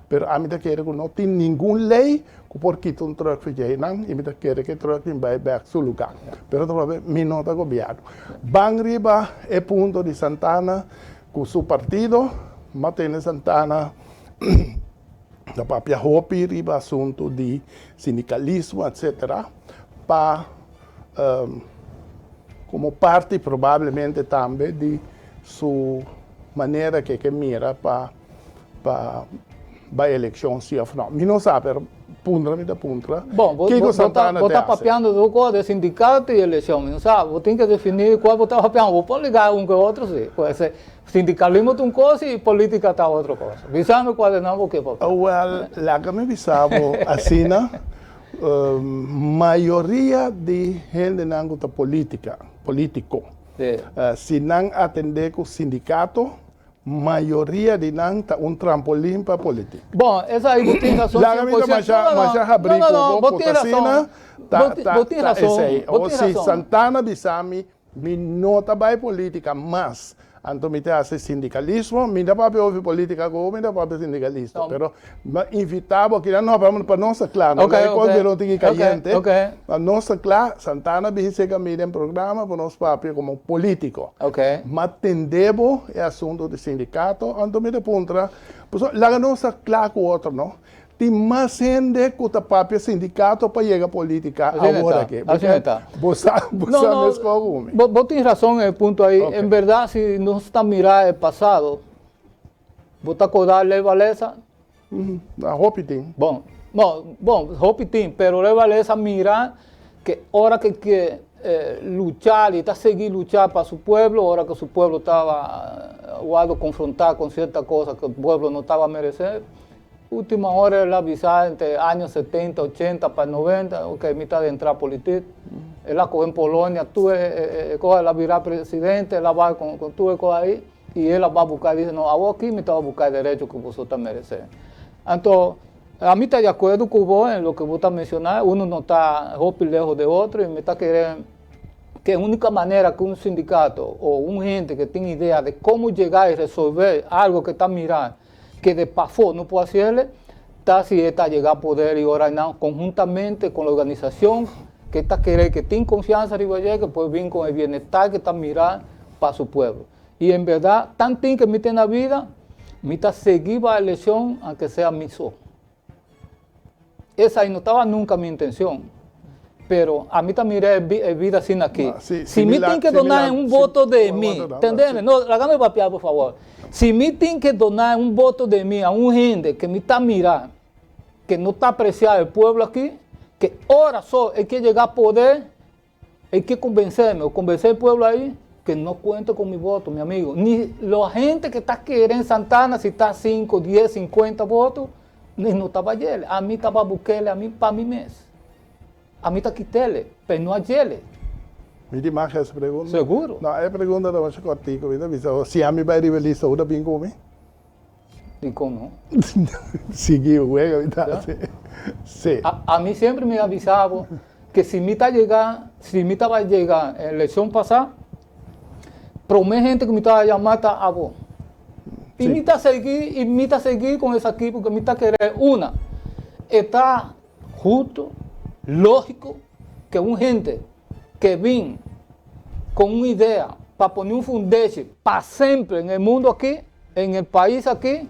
pero a mí te quiere que no tiene ningún ley que por quito un truck fue nan y me te quiere que truck va back su lugar pero todavía mi nota gobierno van arriba el punto de Santana con su partido Martínez Santana da própria Hopi riba assunto de sindicalismo, etc., para como parte provavelmente também de sua maneira que mira para a eleição se ou não. Eu não sabe, punta. Bom, você está papeando do código de sindicato e eleição, não sabe? Você tem que definir qual você está papeando. Você pode ligar um com o outro, sim. Pode ser sindicalismo é uma coisa e política está outra coisa. Visamos qual é não o que papel. Well, lá que me visavo assim, maioria de gente não está político. Se não atender com o sindicato, maioria de não está trampolim para política. Bom, essa aí você tem razão. Lá mas já abri com você tem razão. Ou se Santana Bissami, me não trabalha política, mas então me hace sindicalismo, me dá para ouvir política como me dá para sindicalista, pero invitava que não vamos para nossa clã, não é quando não tem caliente, a nossa clã Santana disse que me tem programa para nós papel como político, mas tendemos é assunto de sindicato, então me dá pontra, lá nossa clã com outro não. Tem mais gente que está papel sindicato para chegar à política agora aqui. Você tem razão no ponto aí. Em verdade, se nós estamos mirando o passado, você está acordado de Valesa? Hopi tem. Bom, Hopi tem, mas Valesa mira que hora que luchar e está seguir luchar para seu pueblo, hora que seu pueblo estava confrontar com certa coisa que o pueblo não estava merecendo. Última hora ela avisar entre anos 70, 80 para 90, que mitad de entrar a política. Ela coge em Polônia, ela virar presidente, ela vai com tudo aí, e ela vai buscar, diz, não, eu aqui me estava buscando direito que você está merecendo. Então, a mim está de acordo com você, em o que você está mencionando, um não está lejos de outro, e me está querendo que a única maneira que um sindicato ou um gente que tem ideia de como chegar e resolver algo que está mirando, que de PAFO não pode ser, está se está chegar a poder e agora não, conjuntamente com a organização que está querendo, que tem confiança de você, que pode vir com o bem-estar que está mirando para seu povo. E em verdade, tanto tem que me tem na vida, me está seguindo a eleição, aunque seja missão. Essa aí não estava nunca a minha intenção. Pero a mí también es vida sin aquí. Si me tienen que donar un voto de mí, ¿entendés? No, hágame papiar, por favor. Si me tienen que donar un voto de mí a un gente que me está mirando, que no está apreciando el pueblo aquí, que ahora solo hay que llegar a poder, hay que convencerme, o convencer al pueblo ahí, que no cuento con mi voto, mi amigo. Ni la gente que está queriendo en Santana, si está 5, 10, 50 votos, ni no estaba ayer. A mí estaba Bukele, a mí para mi mes. A mí está quitele, pero no ayer. Me diz essa pergunta? Seguro. Não, é pergunta da nossa cortico, se a mim vai rivalizar, o da bem como? E como? Seguiu, verdade. Sim. A mim sempre me avisavam que se me está chegando, se me estava chegando a eleição passada, para uma gente que me estava chamando, está a bom. E me está seguindo com esse aqui, porque me está querendo, uma, está justo, lógico, que uma gente que vem com uma ideia para pôr um fundete para sempre no mundo aqui, no país aqui,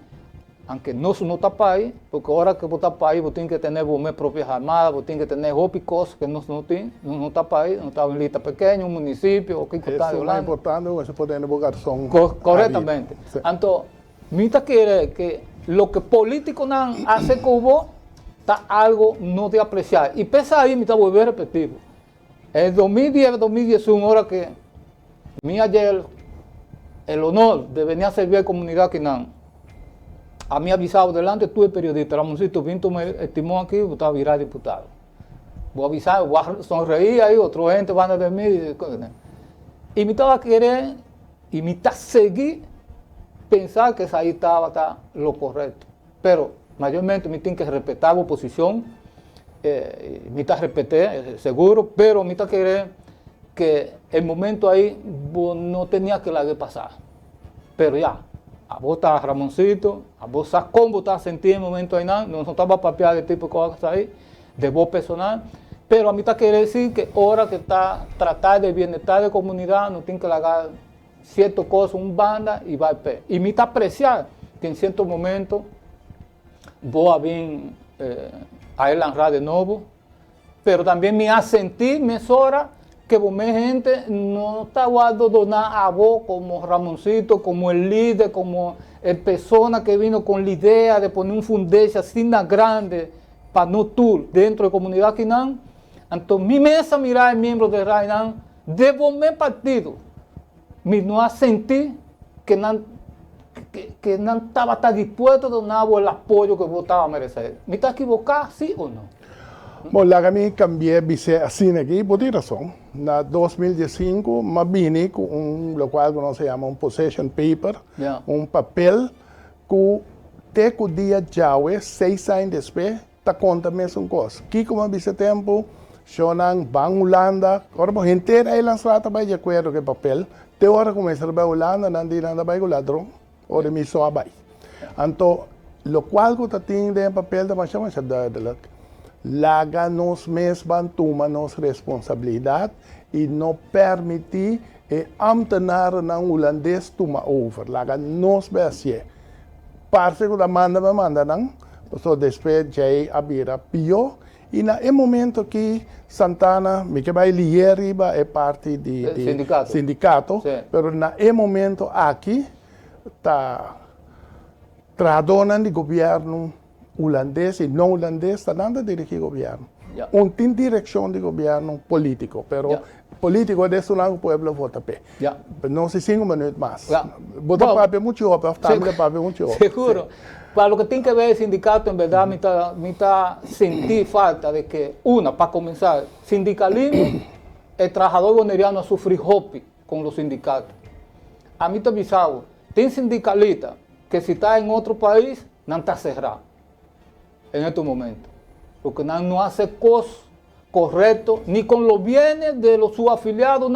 aunque não está país, porque agora que você está país, você tem que ter suas próprias armadas, você tem que ter roupas que não tem, não está país, não está em lista pequena, um município, o que está de Holanda. Isso é importante, você pode ter som. Corretamente. Então, me está querendo que o que político não faz com você, está algo não de apreciar. E pensa aí, me está volvendo repetido. En 2010, 2011, ahora que me ayer el honor de venir a servir a la comunidad Quinán, a mí avisado delante, tuve periodista, Ramoncito Pinto me estimó aquí, yo estaba virar diputado. Voy a avisar, voy a sonreír ahí, otra gente van a dormir. Y me estaba queriendo, y me está seguir, pensar que ahí estaba lo correcto. Pero mayormente me tienen que respetar la oposición. Me está respeté, seguro, pero me está querer que el momento ahí no tenía que la de pasar. Pero ya, a vos está Ramoncito, a vos sabes cómo está sentido el momento ahí, no estaba papeado de tipo de cosas ahí, de voz personal, pero a mí está querer decir que ahora que está tratar del bienestar de la comunidad, no tiene que hacer ciertas cosas, un banda y va a pe. Y me está apreciar que en ciertos momentos voy a vir a Irlanda de nuevo, pero también me hace sentir, me hora que vos gente no está guardando donar a vos como Ramoncito, como el líder, como el persona que vino con la idea de poner un fundación así grande para no tour dentro de la comunidad Quinan. Entonces, mi mesa mirar el miembro de Rainan de vos partido, me no hace sentir que no estaba tan dispuesto a donar el apoyo que vos estaba a merecer. ¿Me está equivocado, sí o no? Bom, lá que cambiei vice assim aqui, por ter razão. Na 2015, me vim com lo qual se chama possession paper, papel que até o dia de hoje, 6 anos depois, está conta a mesma coisa. Que como vice tempo, Shonan, Bang Holanda, agora inteira aí lançada vai de acordo com o papel. Até hora começa a Holanda, não tem nada vai com ladrão, ou de mim só vai. Então, lo qual que está tendo em papel da machama de laga nos mesmos tomar nossa responsabilidade e não permitir que ambtenaar não holandês tomar over. Laga nos besie. Parte que da manda não, so depois já abrir pior e na momento que Santana me que vai lieriba é parte de sindicato, pero na momento aqui tá tradona de governo holandês e não holandês está dando a dirigir o governo. Tem direção de governo político, pero político é desse lado o povo vota pé. Não se 5 minutos mais. Vota para muito óbvio, para muito óbvio. Seguro. Para lo que tem que ver el sindicato, en verdad, me está sentir falta de que, para comenzar, sindicalismo, el trabajador boneriano a sufrir hopi con los sindicatos. A mí te avisado, tem sindicalista que si está en otro país, no está cerrado en estos momentos. Porque no hace cosas correctas, ni con los bienes de los subafiliados,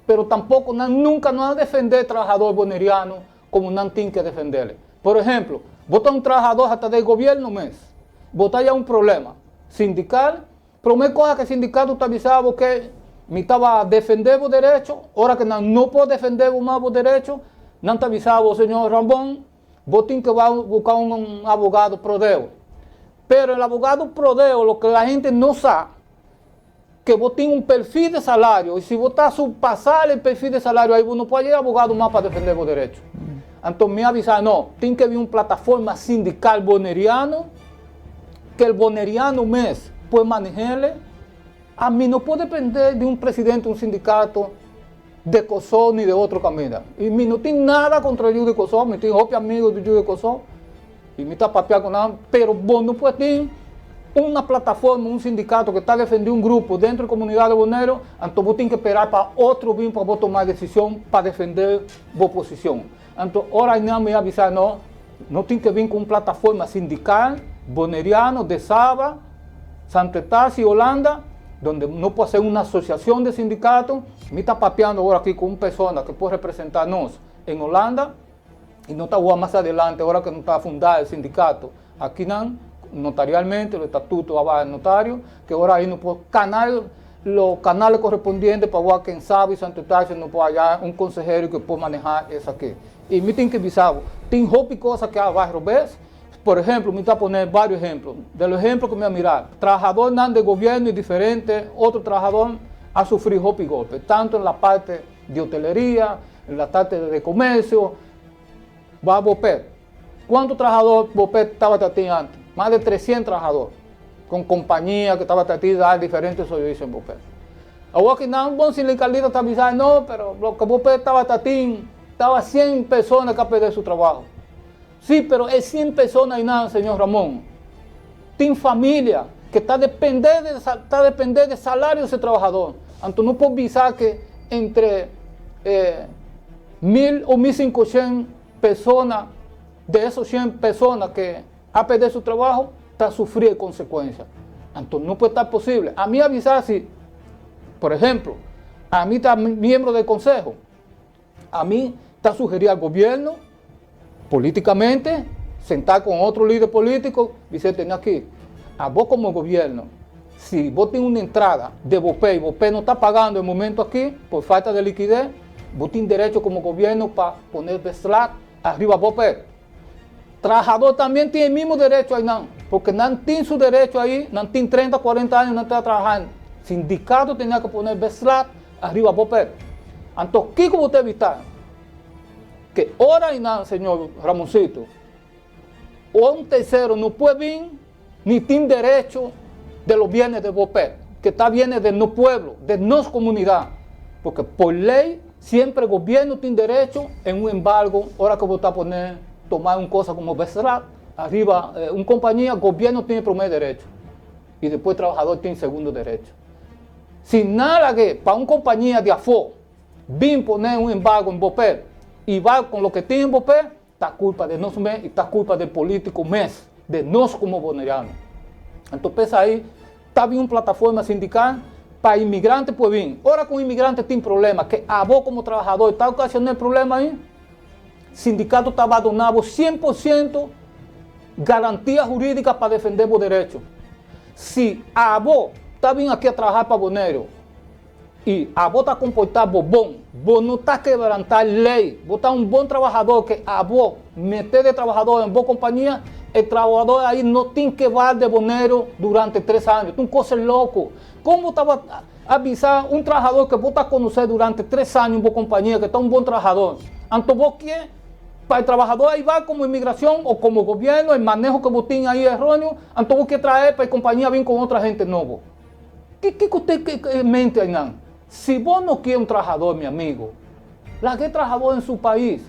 pero tampoco nunca no ha defender al trabajador boneriano como no tiene que defenderle. Por ejemplo, vota un trabajador hasta del gobierno mes, vota ya un problema sindical, pero me coja que el sindicato está avisado que me estaba a defender los derechos, ahora que no puedo defender más los derechos, no está avisado, señor Ramón, vos tenés que buscar un abogado prodeo. Pero el abogado prodeo, lo que la gente no sabe, que vos tenés un perfil de salario, y si vos estás a subpasar el perfil de salario, ahí vos no puedes ir abogado más para defender los derechos. Entonces me avisaron, no, tiene que haber una plataforma sindical boneriano, que el boneriano mes puede manejarle. A mí no puede depender de un presidente de un sindicato de COSO ni de otro camino. Y mí no tiene nada contra el de COSO, me tengo otros amigos de COSO, y me está papeando con nada, pero vos no puedes tener una plataforma, un sindicato que está defendiendo un grupo dentro de la comunidad de boneros, entonces vos tienes que esperar para otro bien para vos tomar decisión para defender vos posición. Entonces, ahora no me avisar, no tiene que vir con una plataforma sindical, boneriano, de Saba, Santa Eutasia y Holanda, donde no puede ser una asociación de sindicatos. Me está papeando ahora aquí con una persona que puede representarnos en Holanda, y no está más adelante, ahora que no está fundado el sindicato. Aquí notarialmente, el estatuto va al notario, que ahora ahí no puede los canales correspondientes para quien sabe y Santa Eutasia no puede hallar un consejero que pueda manejar eso aquí. Y me tiene que avisar, tiene cosas que va a romper. Por ejemplo, me está a poner varios ejemplos. De los ejemplos que me va a mirar, trabajador de gobierno y diferente, otro trabajador ha sufrido golpe, tanto en la parte de hotelería, en la parte de comercio, va a Bopet. ¿Cuántos trabajadores Bopet estaba tratando antes? Más de 300 trabajadores, con compañías que estaban tratando de dar diferentes servicios en Bopet. Ahora que un buen sindicalista está avisando, no, pero lo que Bopet estaba tratando, estaba 100 personas que han perdido su trabajo. Sí, pero es 100 personas y nada, señor Ramón. Tiene familia que está dependiendo de salario de ese trabajador. Entonces no puedo avisar que entre 1.000 o 1.500 personas, de esos 100 personas que han perdido su trabajo, está sufriendo consecuencias. Entonces no puede estar posible. A mí avisar si, por ejemplo, a mí está miembro del consejo, a mí está sugerido al gobierno, políticamente, sentar con otro líder político, dice, tenés aquí, a vos como gobierno, si vos tienes una entrada de Bopé y Bopé no está pagando el momento aquí, por falta de liquidez, vos tienes derecho como gobierno para poner de slack arriba a Bopé. trabajador también tiene el mismo derecho ahí, no, porque no tiene su derecho ahí, no tiene 30, 40 años, no está trabajando. Sindicato tenía que poner Beslat arriba Bopel. Entonces, ¿qué como usted evitar? Que ahora y nada, señor Ramoncito, o un tercero no puede venir ni tiene derecho de los bienes de Bopel, que está bienes de no pueblo, de no comunidad, porque por ley siempre el gobierno tiene derecho en un embargo. Ahora que vos está a poner, tomar una cosa como Besrat, arriba, una compañía, el gobierno tiene primer derecho y después el trabajador tiene segundo derecho. Si nada que para una compañía de AFO vin poner un embargo en Bopel y va con lo que tiene en Bopel, está culpa de nosotros y está culpa del político mes, de nosotros como bonerianos. Entonces ahí está bien una plataforma sindical para inmigrantes, pues bien. Ahora con inmigrantes tiene problemas, que a vos como trabajador está ocasionando el problema ahí. Sindicato está abandonado 100% garantía jurídica para defender vos derechos. Si a vos está bien aquí a trabajar para Bonero y a vos está comportado bobón, vos no estás quebrantar ley, vos estás un buen trabajador que a vos meter de trabajador en vos compañía, el trabajador ahí no tiene que va de Bonero durante 3 años. Es un cosa loco. ¿Cómo te va a avisar un trabajador que vos estás a conocer durante 3 años en vos compañía, que está un buen trabajador? Entonces vos quieres, para el trabajador ahí va como inmigración o como gobierno, el manejo que vos tienes ahí es erróneo, entonces vos quieres traer para la compañía bien con otra gente nueva. ¿Qué usted mente, Hernán? Si vos no quieres un trabajador, mi amigo, largue trabajador en su país.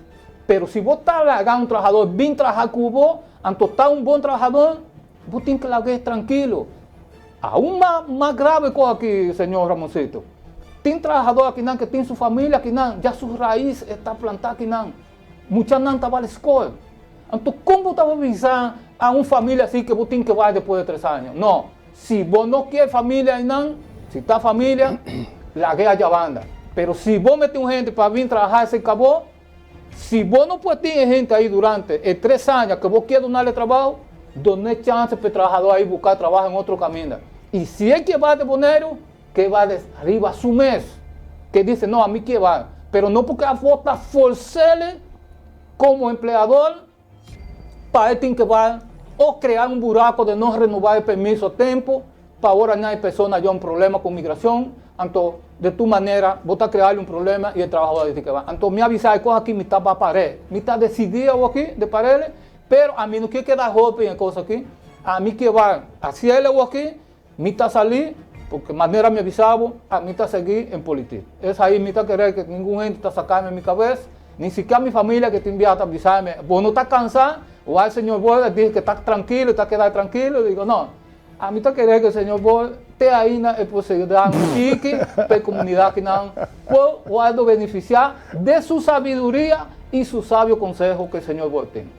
Pero si vos estás largando un trabajador, bien trabajar con vos, entonces está un buen trabajador, vos tienes que largar tranquilo. Aún más grave cosa aquí, señor Ramoncito. Tiene trabajador aquí que tiene su familia aquí, ya su raíz está plantada aquí. Muchas no estaban a la escuela. Entonces, ¿cómo te vas a avisar a una familia así que vos tienes que ir después de 3 años? No. Si vos no quieres familia, si está familia, la guerra ya banda. Pero si vos metes un gente para venir a trabajar, se acabó. Si vos no puedes tener gente ahí durante 3 años que vos quieres darle trabajo, doné chance para el trabajador ahí buscar trabajo en otro camino. Y si es que va de Bonero, que va de arriba a su mes, que dice, no, a mí que va. Pero no porque a vos está forzarle como empleador para él tiene que va o crear un buraco de no renovar el permiso a tiempo, para ahora no hay personas ya un problema con migración, entonces de tu manera vos estás creando un problema y el trabajador dice que va. Entonces me avisa de cosas aquí, me está para pared, me está decidido aquí de pared, pero a mí no quiere quedar golpe en cosas aquí, a mí que va hacerle aquí, me está salir, porque manera me avisaba, a mí está seguir en política. Es ahí me está querer que ningún gente está sacando en mi cabeza, ni siquiera mi familia que te envía a avisarme, vos no estás cansado, o al señor Boy dice que está tranquilo, está quedado tranquilo, digo no, a mí está querer que el señor Boy esté ahí en la posibilidad y que la comunidad que no pueda beneficiar de su sabiduría y su sabio consejo que el señor Boy tiene.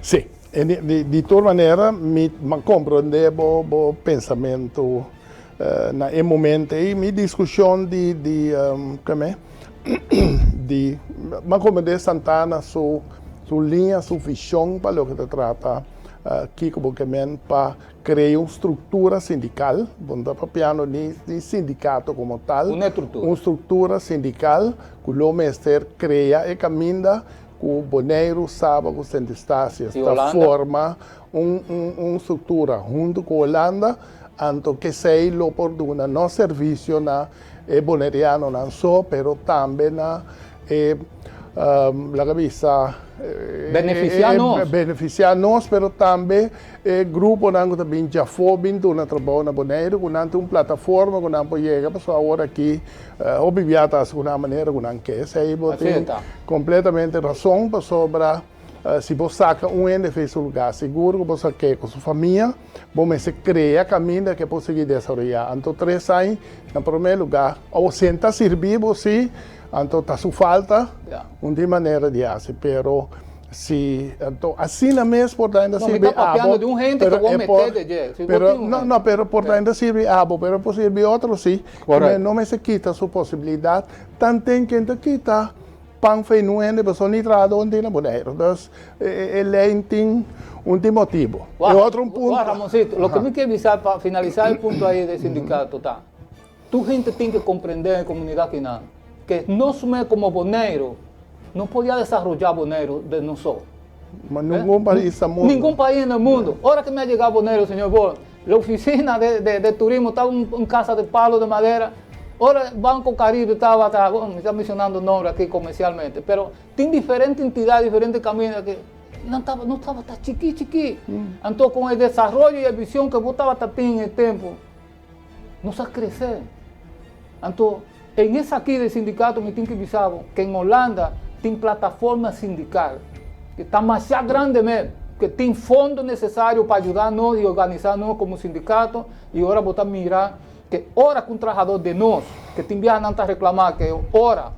Sí, de toda manera, me compreendo o pensamento en momento e mi discussão me compreendo Santana su linha, su visão para o que se trata aqui como para criar uma estrutura sindical, onde está piano de sindicato como tal, uma estrutura sindical que o mestre cria e caminha com o Bonero, Sábado, com Centestácias, da forma uma estrutura junto com a Holanda, anto que sei lo oportuna no serviço na boneriano não só, pero também na la cabeça beneficiar nós, pero também grupo não também já foi vindo na trabalho na Bonero, com uma plataforma com não chega, pessoal agora aqui obviamente de uma maneira com não quer, sei tem completamente razão para sobre se você saca ente fez um lugar seguro, você quer com sua família, você cria caminho que pode seguir desenvolver. Então 3 anos, no primeiro lugar, ou senta servir você, então está sua falta, de maneira de fazer, pero se então assim na mesma por ainda servir de um gente que vou meter de pero não, pero por ainda servir pero por servir outro sim, não me se quita sua possibilidade, tanto tem quem te quita pan feio não é pessoa nem trabalha onde na Bonero, então ele tem motivo. E outro ponto. Ramoncito, lo que me quer avisar para finalizar o ponto aí do sindicato, tá? Tu gente tem que compreender a comunidade que nós como Bonero não podia desarrollar Bonero de nós. Ningún país del mundo. Ningún país en el mundo. Ahora que me ha llegado Bonaire, señor Bol, la oficina de turismo estaba en casa de palo de madera. Ahora Banco Caribe me está mencionando nombres aquí comercialmente, pero tiene diferentes entidades, diferentes caminos que no estaba tan chiqui. Entonces, con el desarrollo y la visión que vos estabas en el tiempo, no se crecer. Entonces, en esa aquí del sindicato me tiene que avisar que en Holanda tiene plataforma sindical, que está más grande mesmo, que tiene fondos necesarios para ayudarnos y organizarnos como sindicato, y ahora vos estás mirar que ahora que un trabajador de nos, que te envía a reclamar que ahora,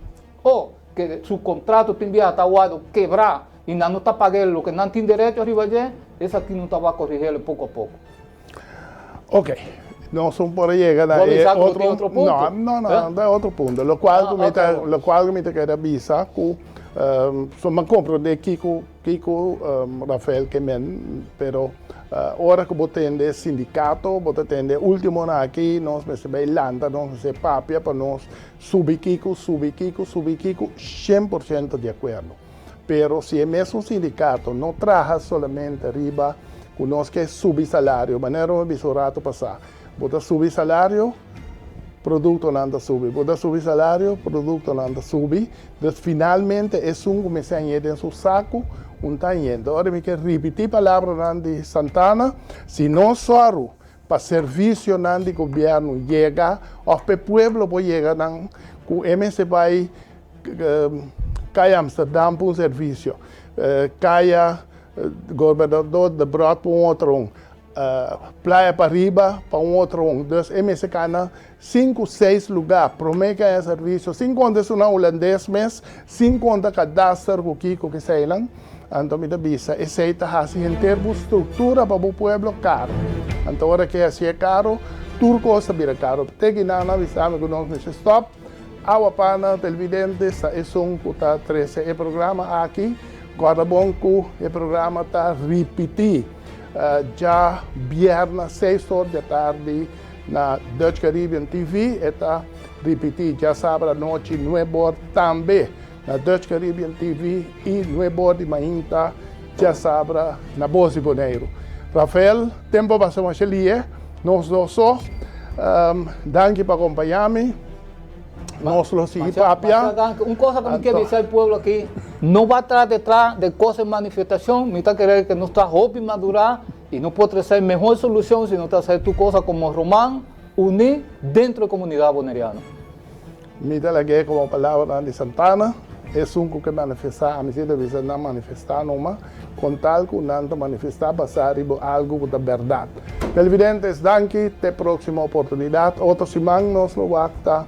o que su contrato te envía a guardado quebrar y no está pagando lo que no tiene derecho arriba allá, esa aquí no te va a corregirle poco a poco. Ok, no son por llegar a otro punto. No, otro punto. Lo cual me te queda avisar que me compro de Kiko Rafael Kemen, pero ahora que vos tenés sindicato, vos tenés último aquí, nos me se bailando, nos se papia, para nos subir Kiko, 100% de acuerdo. Pero si es un sindicato, no trabaja solamente arriba, con nos que subir salario, manera me visorato pasar. Vos subir salario, producto não anda subir. Vos subir salario, producto não anda subir. Entonces, finalmente, es un começar a ir en su saco, un tañendo. Ahora me quiero repetir palabra de Santana, si no solo para servicio de gobierno llega, al pueblo voy llegar, con MS va a Amsterdam para un servicio, caia gobernador de Brod para outro, Playa para arriba para outro. Então, MS cana 5, 6 lugares, promete esse serviço, 5 contas na holandês mês, 5 contas cadastro com Kiko que sei lá, então me avisa, aceita assim em termos de estrutura para o povo caro. Então, agora que assim é caro, tudo costa vira caro. Tem que não avisar que nós não stop. Awa pana televidente sa isong puta 13 e programa aqui, agora bom que o programa está repetir. Já viernes 6 horas da tarde na Dutch Caribbean TV está repetir já sábado à noite 9 horas também na Dutch Caribbean TV e 9 horas de manhã já sábado na Voz de Bonaire. Rafael, tempo para ser mais ali, nós dois só. Danke por acompanhar-me. Nós los papia. Una cosa que me quiere decir el pueblo aquí, no va a estar detrás de cosas en manifestación, me está querer que no está hobby madurar y no puede ser mejor solución si no está hacer tu cosa como Román, unir dentro de la comunidad boneriana. Mira la que como palabra de Santana, es un que manifestar, a mí se debe no manifestar nomás, con tal que no manifestar, pasar algo de verdad. Televidentes, danke, te próxima oportunidad, otro semana nos lo va a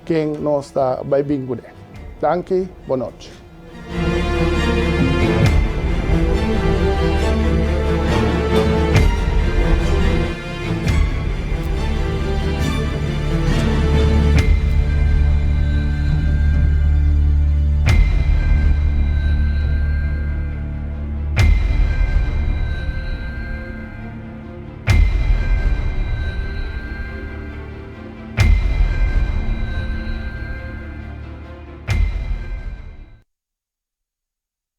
quem nos está vai vincular. Danke, boa noite.